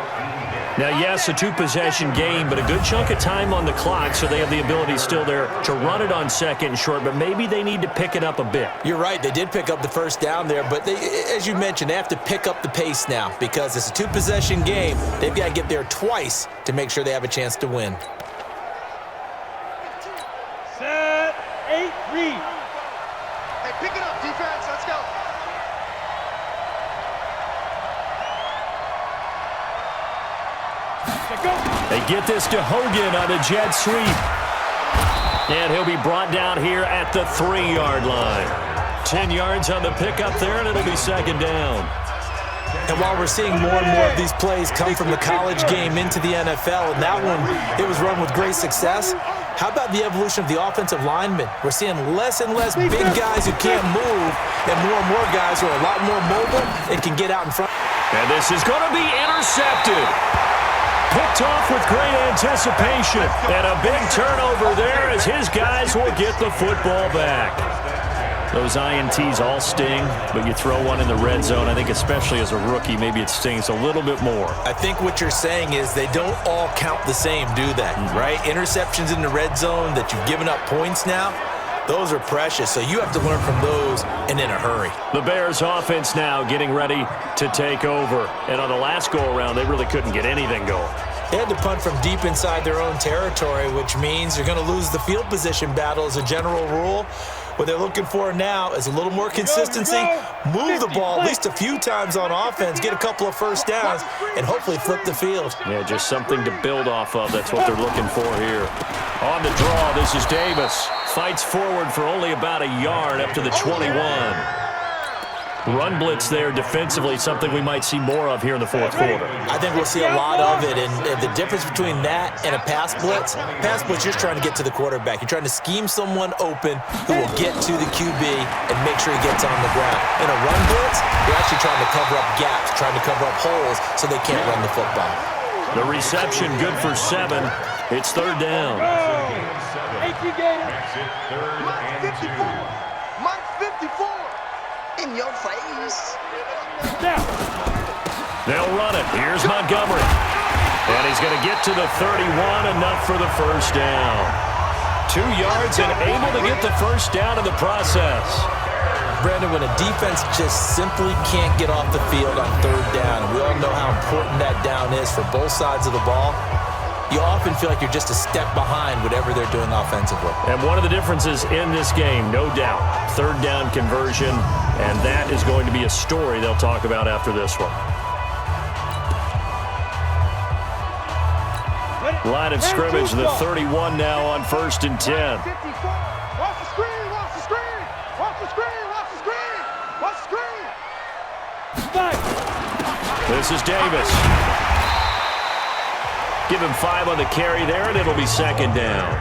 Now, yes, a 2-possession game, but a good chunk of time on the clock, so they have the ability still there to run it on 2nd and short, but maybe they need to pick it up a bit. You're right. They did pick up the first down there, but they, as you mentioned, they have to pick up the pace now because it's a 2-possession game. They've got to get there twice to make sure they have a chance to win. Set, 8, read. Hey, pick it up, defense. Let's go. They get this to Hogan on a jet sweep. And he'll be brought down here at the 3-yard line. 10 yards on the pickup there, and it'll be 2nd down. And while we're seeing more and more of these plays come from the college game into the NFL, and that one, it was run with great success, how about the evolution of the offensive linemen? We're seeing less and less big guys who can't move and more guys who are a lot more mobile and can get out in front. And this is going to be intercepted. Picked off with great anticipation. And a big turnover there as his guys will get the football back. Those INTs all sting, but you throw one in the red zone, I think especially as a rookie, maybe it stings a little bit more. I think what you're saying is they don't all count the same, do they? Right? Interceptions in the red zone that you've given up points now, those are precious, so you have to learn from those and in a hurry. The Bears offense now getting ready to take over. And on the last go-around, they really couldn't get anything going. They had to punt from deep inside their own territory, which means you're going to lose the field position battle as a general rule. What they're looking for now is a little more consistency, move the ball at least a few times on offense, get a couple of first downs, and hopefully flip the field. Yeah, just something to build off of. That's what they're looking for here. On the draw, this is Davis. Fights forward for only about a yard up to the 21. Run blitz there defensively, something we might see more of here in the fourth quarter. I think we'll see a lot of it, and the difference between that and a pass blitz, you're just trying to get to the quarterback. You're trying to scheme someone open who will get to the QB and make sure he gets on the ground. In a run blitz, you're actually trying to cover up gaps, trying to cover up holes so they can't run the football. The reception good for 7. It's 3rd down. Mike 54. Mike 54. In your face. They'll run it. Here's Montgomery. And he's going to get to the 31, enough for the first down. 2 yards and able to get the first down in the process. Brandon, when a defense just simply can't get off the field on 3rd down, and we all know how important that down is for both sides of the ball, you often feel like you're just a step behind whatever they're doing offensively. And one of the differences in this game, no doubt, 3rd down conversion, and that is going to be a story they'll talk about after this one. Line of scrimmage, the 31 now on 1st and 10. Watch the screen, watch the screen, watch the screen, watch the screen, watch the screen. This is Davis. Give him 5 on the carry there, and it'll be 2nd down.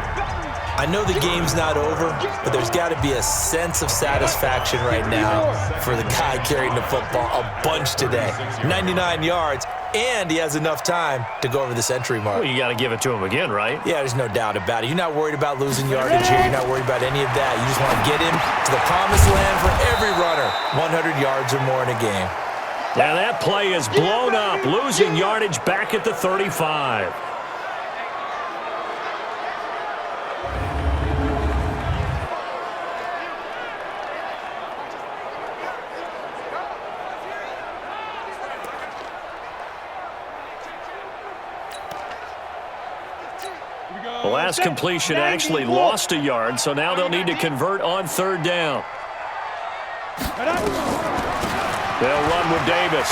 I know the game's not over, but there's got to be a sense of satisfaction right now for the guy carrying the football a bunch today. 99 yards, and he has enough time to go over the century mark. Well, you got to give it to him again, right? Yeah, there's no doubt about it. You're not worried about losing yardage here. You're not worried about any of that. You just want to get him to the promised land for every runner. 100 yards or more in a game. And that play is blown up, losing yardage back at the 35. The last completion actually lost a yard, so now they'll need to convert on 3rd down. They'll run with Davis.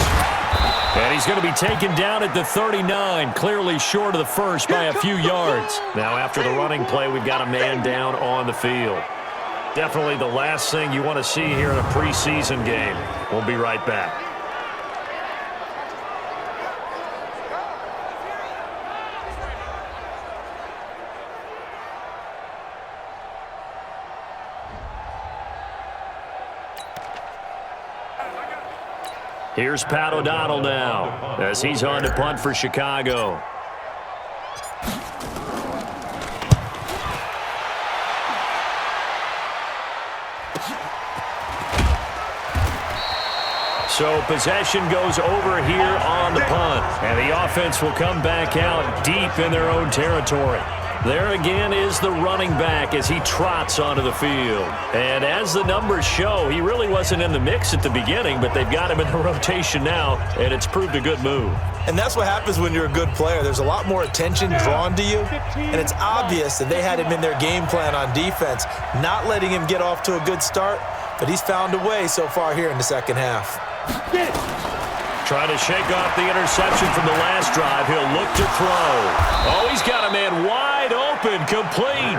And he's going to be taken down at the 39, clearly short of the first by a few yards. Now after the running play, we've got a man down on the field. Definitely the last thing you want to see here in a preseason game. We'll be right back. Here's Pat O'Donnell now as he's on to punt for Chicago. So possession goes over here on the punt, and the offense will come back out deep in their own territory. There again is the running back as he trots onto the field. And as the numbers show, he really wasn't in the mix at the beginning, but they've got him in the rotation now, and it's proved a good move. And that's what happens when you're a good player. There's a lot more attention drawn to you, and it's obvious that they had him in their game plan on defense, not letting him get off to a good start, but he's found a way so far here in the second half. Trying to shake off the interception from the last drive. He'll look to throw. Oh, he's got a man wide open, complete.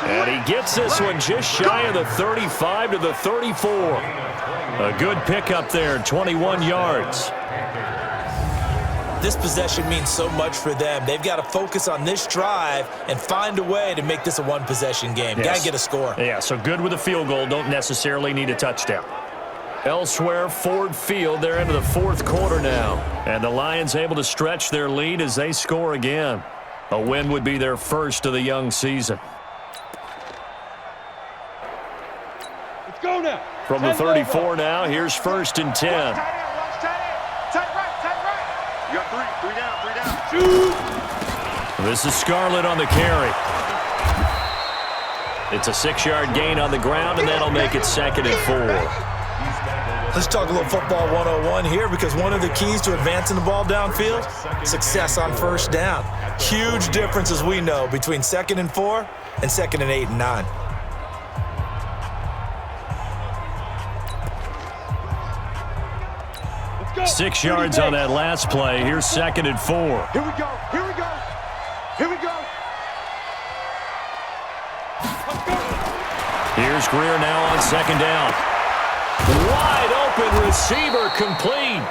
And he gets this one just shy of the 35 to the 34. A good pickup there, 21 yards. This possession means so much for them. They've got to focus on this drive and find a way to make this a one-possession game. Yes. Got to get a score. Yeah, so good with a field goal. Don't necessarily need a touchdown. Elsewhere, Ford Field, they're into the 4th quarter now. And the Lions able to stretch their lead as they score again. A win would be their first of the young season. Let's go now. From the 34 now, here's 1st and 10. Tight right. You got three down. This is Scarlett on the carry. It's a 6-yard gain on the ground, and that'll make it 2nd and 4. Let's talk a little football 101 here, because one of the keys to advancing the ball downfield, success on 1st down. Huge difference, as we know, between 2nd and 4 and 2nd and 8 and 9. Let's go. 6 yards on that last play. Here's 2nd and 4. Here we go. Here's Greer now on 2nd down. Wide open receiver, complete.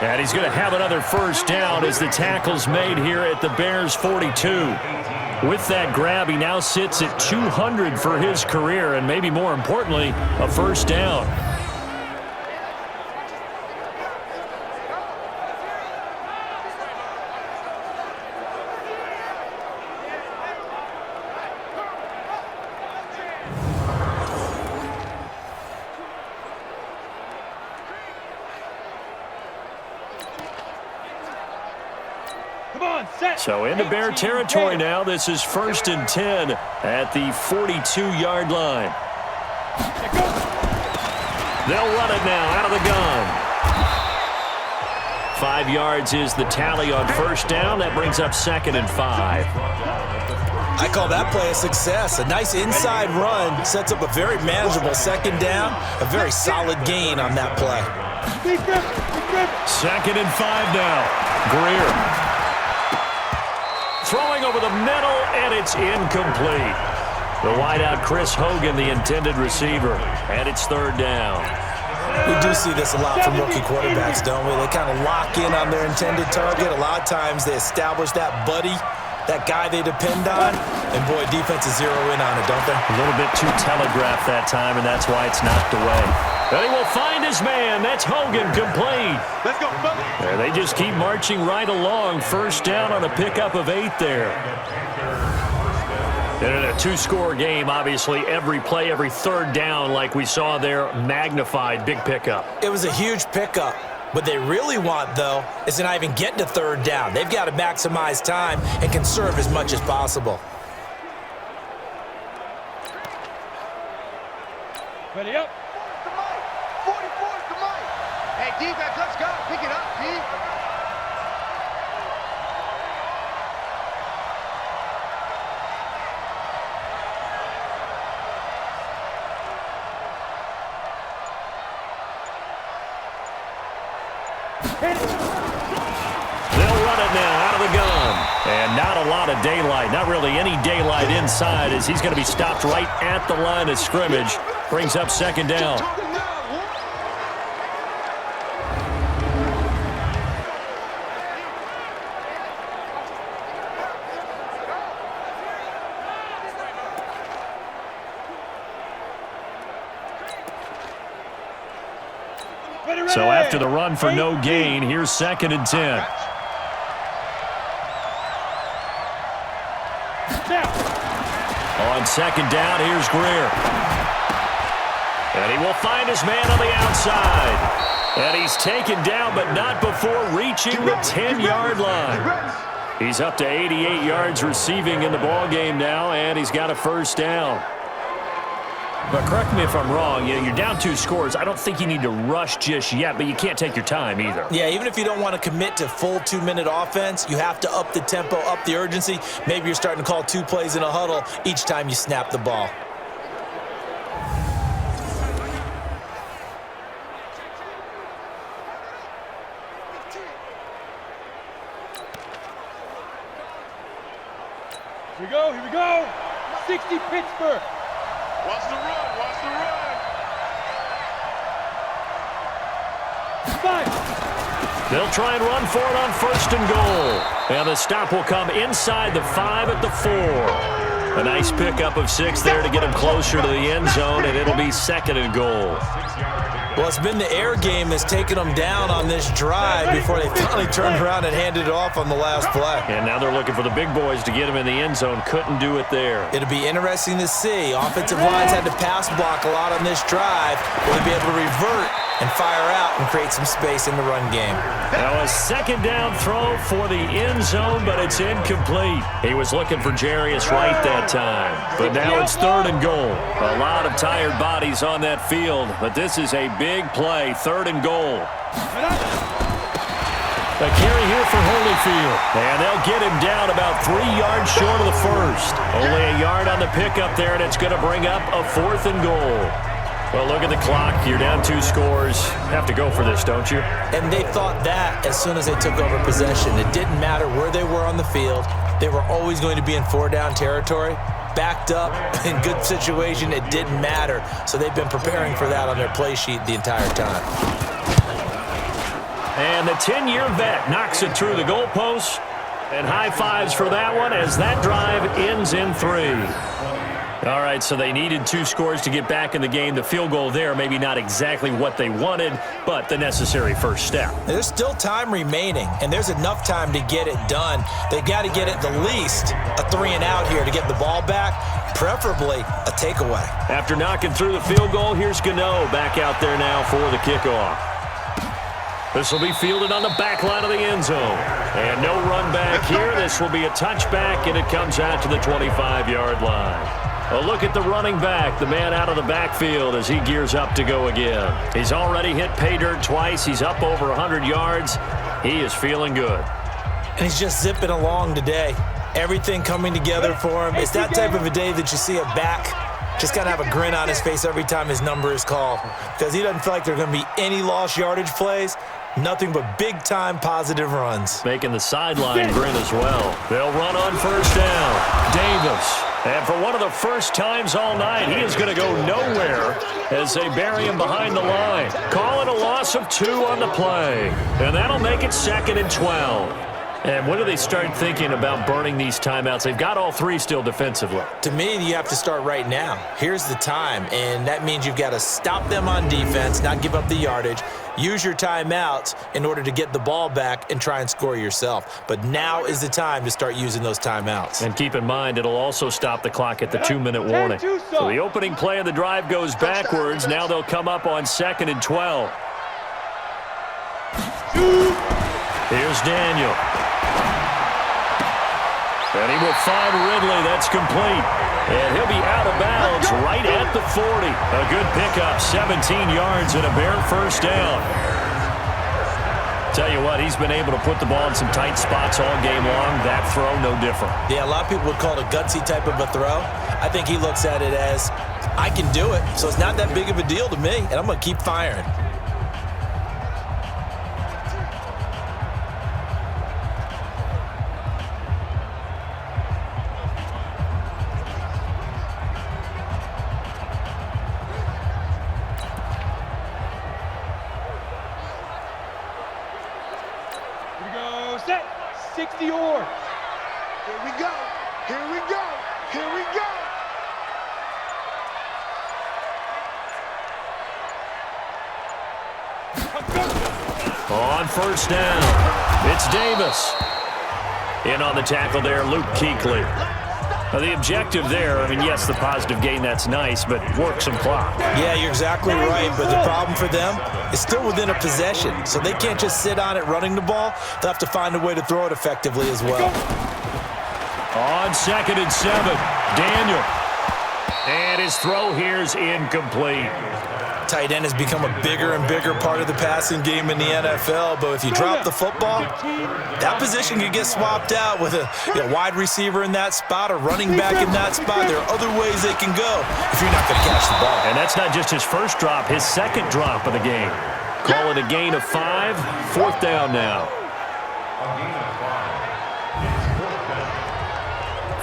And he's going to have another 1st down as the tackle's made here at the Bears' 42. With that grab, he now sits at 200 for his career, and maybe more importantly, a 1st down. So into Bear territory now. This is 1st and 10 at the 42-yard line. They'll run it now out of the gun. 5 yards is the tally on 1st down. That brings up 2nd and 5. I call that play a success. A nice inside run sets up a very manageable 2nd down. A very solid gain on that play. 2nd and 5 now. Greer. throwing over the middle, and it's incomplete. The wideout, Chris Hogan, the intended receiver, and it's third down. We do see this a lot from rookie quarterbacks, don't we? They kind of lock in on their intended target. A lot of times they establish that buddy, that guy they depend on, and boy, defenses zero in on it, don't they? A little bit too telegraphed that time, and that's why it's knocked away. But he will find his man. That's Hogan, complete. Let's go, fellas. They just keep marching right along. First down on a pickup of 8 there. And in a two-score game, obviously, every play, every third down, like we saw there, magnified, big pickup. It was a huge pickup. What they really want, though, is to not even get to third down. They've got to maximize time and conserve as much as possible. Ready up. 44's the mic. Hey, defense, let's go. Pick it up, D. They'll run it now out of the gun. And not a lot of daylight, not really any daylight inside, as he's going to be stopped right at the line of scrimmage. Brings up second down. So after the run for no gain, here's 2nd and 10. On 2nd down, here's Greer. And he will find his man on the outside. And he's taken down, but not before reaching the 10-yard line. He's up to 88 yards receiving in the ballgame now, and he's got a first down. But correct me if I'm wrong, you're down 2 scores. I don't think you need to rush just yet, but you can't take your time either. Yeah, even if you don't want to commit to full 2-minute offense, you have to up the tempo, up the urgency. Maybe you're starting to call 2 plays in a huddle each time you snap the ball. Here we go, here we go. 60 Pittsburgh. Watch the run, watch the run. 5. They'll try and run for it on 1st and goal. And the stop will come inside the 5 at the 4. A nice pickup of 6 there to get him closer to the end zone, and it'll be 2nd and goal. Well, it's been the air game that's taken them down on this drive before they finally turned around and handed it off on the last play. And now they're looking for the big boys to get him in the end zone. Couldn't do it there. It'll be interesting to see. Offensive lines had to pass block a lot on this drive. Will they be able to revert and fire out and create some space in the run game? Now a 2nd down throw for the end zone, but it's incomplete. He was looking for Jarius Wright that time. But now it's 3rd and goal. A lot of tired bodies on that field, but this is a big play. 3rd and goal. A carry here for Holyfield. And they'll get him down about 3 yards short of the first. Only a yard on the pickup there, and it's going to bring up a 4th and goal. Well, look at the clock. You're down 2 scores. Have to go for this, don't you? And they thought that as soon as they took over possession. It didn't matter where they were on the field. They were always going to be in 4-down territory. Backed up, in good situation, it didn't matter. So they've been preparing for that on their play sheet the entire time. And the 10-year vet knocks it through the goalpost. And high fives for that one as that drive ends in 3. All right, so they needed 2 scores to get back in the game. The field goal there, maybe not exactly what they wanted, but the necessary first step. There's still time remaining, and there's enough time to get it done. They've got to get at the least a 3-and-out here to get the ball back, preferably a takeaway. After knocking through the field goal, here's Gano back out there now for the kickoff. This will be fielded on the back line of the end zone. And no run back here. This will be a touchback, and it comes out to the 25-yard line. A look at the running back, the man out of the backfield as he gears up to go again. He's already hit pay dirt twice. He's up over 100 yards. He is feeling good. And he's just zipping along today. Everything coming together for him. It's that type of a day that you see a back just got to have a grin on his face every time his number is called because he doesn't feel like there are going to be any lost yardage plays. Nothing but big-time positive runs. Making the sideline grin as well. They'll run on first down. Davis. And for one of the first times all night, he is going to go nowhere as they bury him behind the line. Call it a loss of 2 on the play. And that'll make it 2nd and 12. And when do they start thinking about burning these timeouts? They've got all 3 still defensively. To me, you have to start right now. Here's the time, and that means you've got to stop them on defense, not give up the yardage, use your timeouts in order to get the ball back and try and score yourself. But now is the time to start using those timeouts. And keep in mind, it'll also stop the clock at the 2-minute warning. So the opening play of the drive goes backwards. Now they'll come up on 2nd and 12. Here's Daniel. And he will find Ridley. That's complete. And he'll be out of bounds right at the 40. A good pickup, 17 yards and a bare first down. Tell you what, he's been able to put the ball in some tight spots all game long. That throw, no different. Yeah, a lot of people would call it a gutsy type of a throw. I think he looks at it as, I can do it, so it's not that big of a deal to me, and I'm going to keep firing. Set. 60 or. Here we go. Here we go. Here we go. On first down, it's Davis. In on the tackle there, Luke Kuechly. Now the objective there, I mean, yes, the positive gain, that's nice, but work some clock. Yeah, you're exactly right, but the problem for them is still within a possession, so they can't just sit on it running the ball. They'll have to find a way to throw it effectively as well. On 2nd and 7, Daniel. And his throw here is incomplete. Tight end has become a bigger and bigger part of the passing game in the NFL, but if you drop the football, that position could get swapped out with a wide receiver in that spot, a running back in that spot. There are other ways they can go if you're not going to catch the ball. And that's not just his first drop, his second drop of the game. Call it a gain of 5, 4th down now.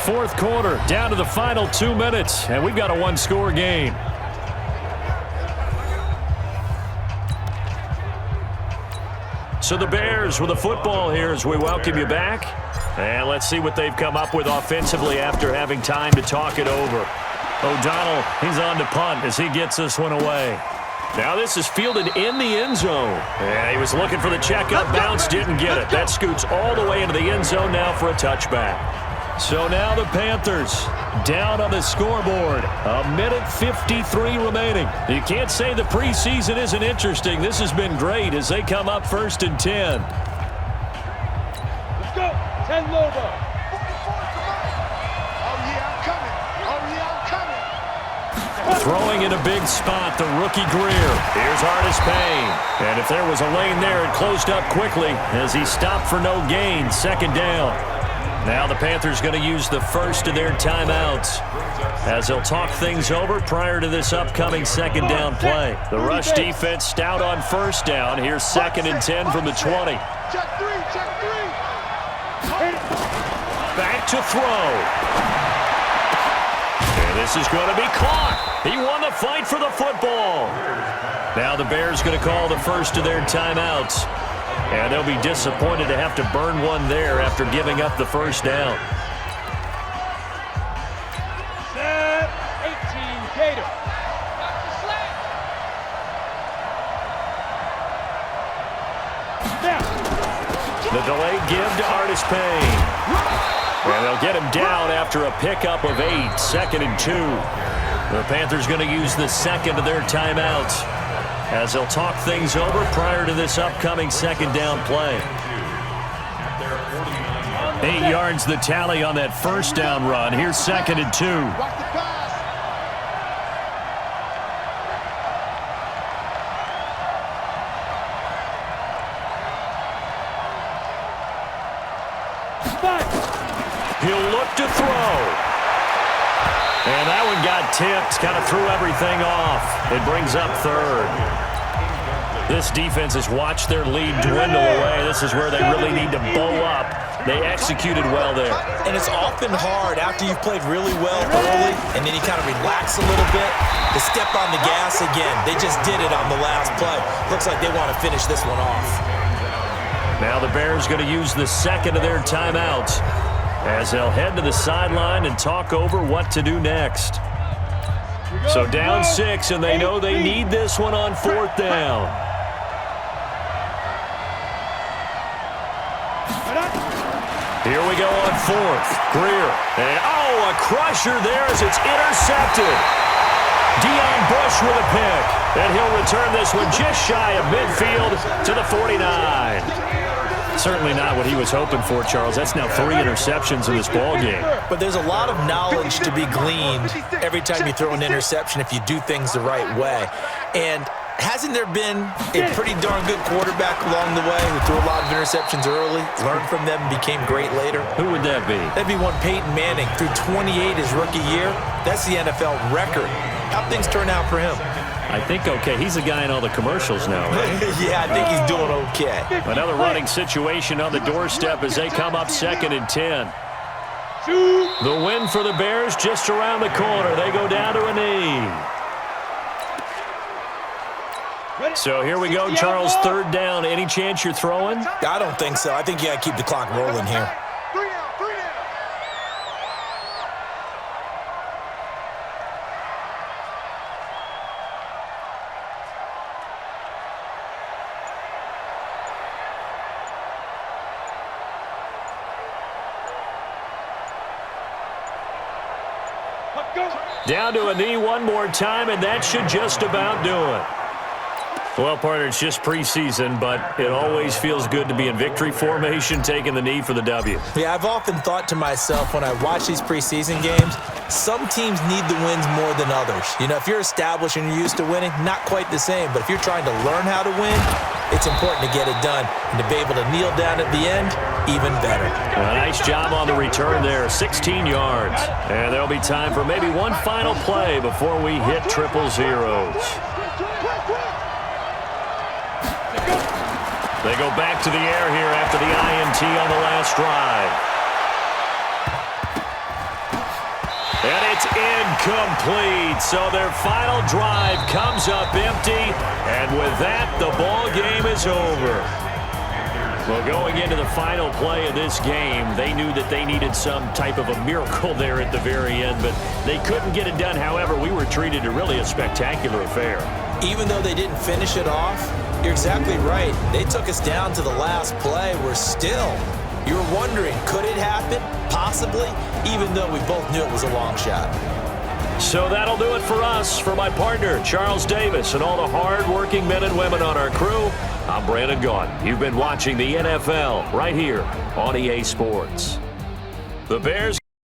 4th quarter, down to the final 2 minutes, and we've got a 1-score game. So the Bears with the football here as we welcome you back. And let's see what they've come up with offensively after having time to talk it over. O'Donnell, he's on to punt as he gets this one away. Now this is fielded in the end zone. And he was looking for the checkup bounce, didn't get it. That scoots all the way into the end zone now for a touchback. So now the Panthers down on the scoreboard. 1:53 remaining. You can't say the preseason isn't interesting. This has been great as they come up 1st and 10. Let's go. 10 Lobo. Oh, yeah, I'm coming. Oh, yeah, I'm coming. Throwing in a big spot, the rookie Greer. Here's Artis Payne. And if there was a lane there, it closed up quickly as he stopped for no gain. 2nd down. Now the Panthers going to use the first of their timeouts as they'll talk things over prior to this upcoming 2nd down play. The rush defense stout on 1st down. Here's 2nd and 10 from the 20. Check 3, check 3. Back to throw. And this is going to be caught. He won the fight for the football. Now the Bears going to call the first of their timeouts. And they'll be disappointed to have to burn one there after giving up the first down. Set. 18 Gator. The delayed give to Artis Payne. And they'll get him down after a pickup of 8, 2nd and 2. The Panthers going to use the second of their timeouts as they'll talk things over prior to this upcoming 2nd down play. 8 yards the tally on that 1st down run. Here's 2nd and 2. Watch the pass. He'll look to throw. And that one got tipped, kind of threw everything off. It brings up third. This defense has watched their lead dwindle away. This is where they really need to bow up. They executed well there. And it's often hard after you've played really well early and then you kind of relax a little bit to step on the gas again. They just did it on the last play. Looks like they want to finish this one off. Now the Bears going to use the second of their timeouts as they'll head to the sideline and talk over what to do next. So down 6, and they know they need this one on 4th down. Here we go on 4th. Greer. And, a crusher there as it's intercepted. Deion Bush with a pick. And he'll return this one just shy of midfield to the 49. Certainly not what he was hoping for, Charles. That's now 3 interceptions in this ballgame. But there's a lot of knowledge to be gleaned every time you throw an interception if you do things the right way. And hasn't there been a pretty darn good quarterback along the way who threw a lot of interceptions early, learned from them, and became great later? Who would that be? That'd be one Peyton Manning. Threw 28 his rookie year. That's the NFL record. How'd things turn out for him? I think okay. He's the guy in all the commercials now, right? Yeah, I think he's doing okay. Another running situation on the doorstep as they come up 2nd and 10. The win for the Bears just around the corner. They go down to a knee. So here we go, Charles, 3rd down. Any chance you're throwing? I don't think so. I think you got to keep the clock rolling here. Down to a knee one more time, and that should just about do it. Well, partner, it's just preseason, but it always feels good to be in victory formation, taking the knee for the W. Yeah, I've often thought to myself when I watch these preseason games, some teams need the wins more than others. You know, if you're established and you're used to winning, not quite the same. But if you're trying to learn how to win, it's important to get it done. And to be able to kneel down at the end, even better. A nice job on the return there, 16 yards. And there'll be time for maybe one final play before we hit 000. They go back to the air here after the INT on the last drive. And it's incomplete. So their final drive comes up empty. And with that, the ball game is over. Well, going into the final play of this game, they knew that they needed some type of a miracle there at the very end, but they couldn't get it done. However, we were treated to really a spectacular affair. Even though they didn't finish it off, you're exactly right. They took us down to the last play. We're still, you were wondering, could it happen? Possibly, even though we both knew it was a long shot. So that'll do it for us. For my partner, Charles Davis, and all the hard-working men and women on our crew, I'm Brandon Gaudin. You've been watching the NFL right here on EA Sports. The Bears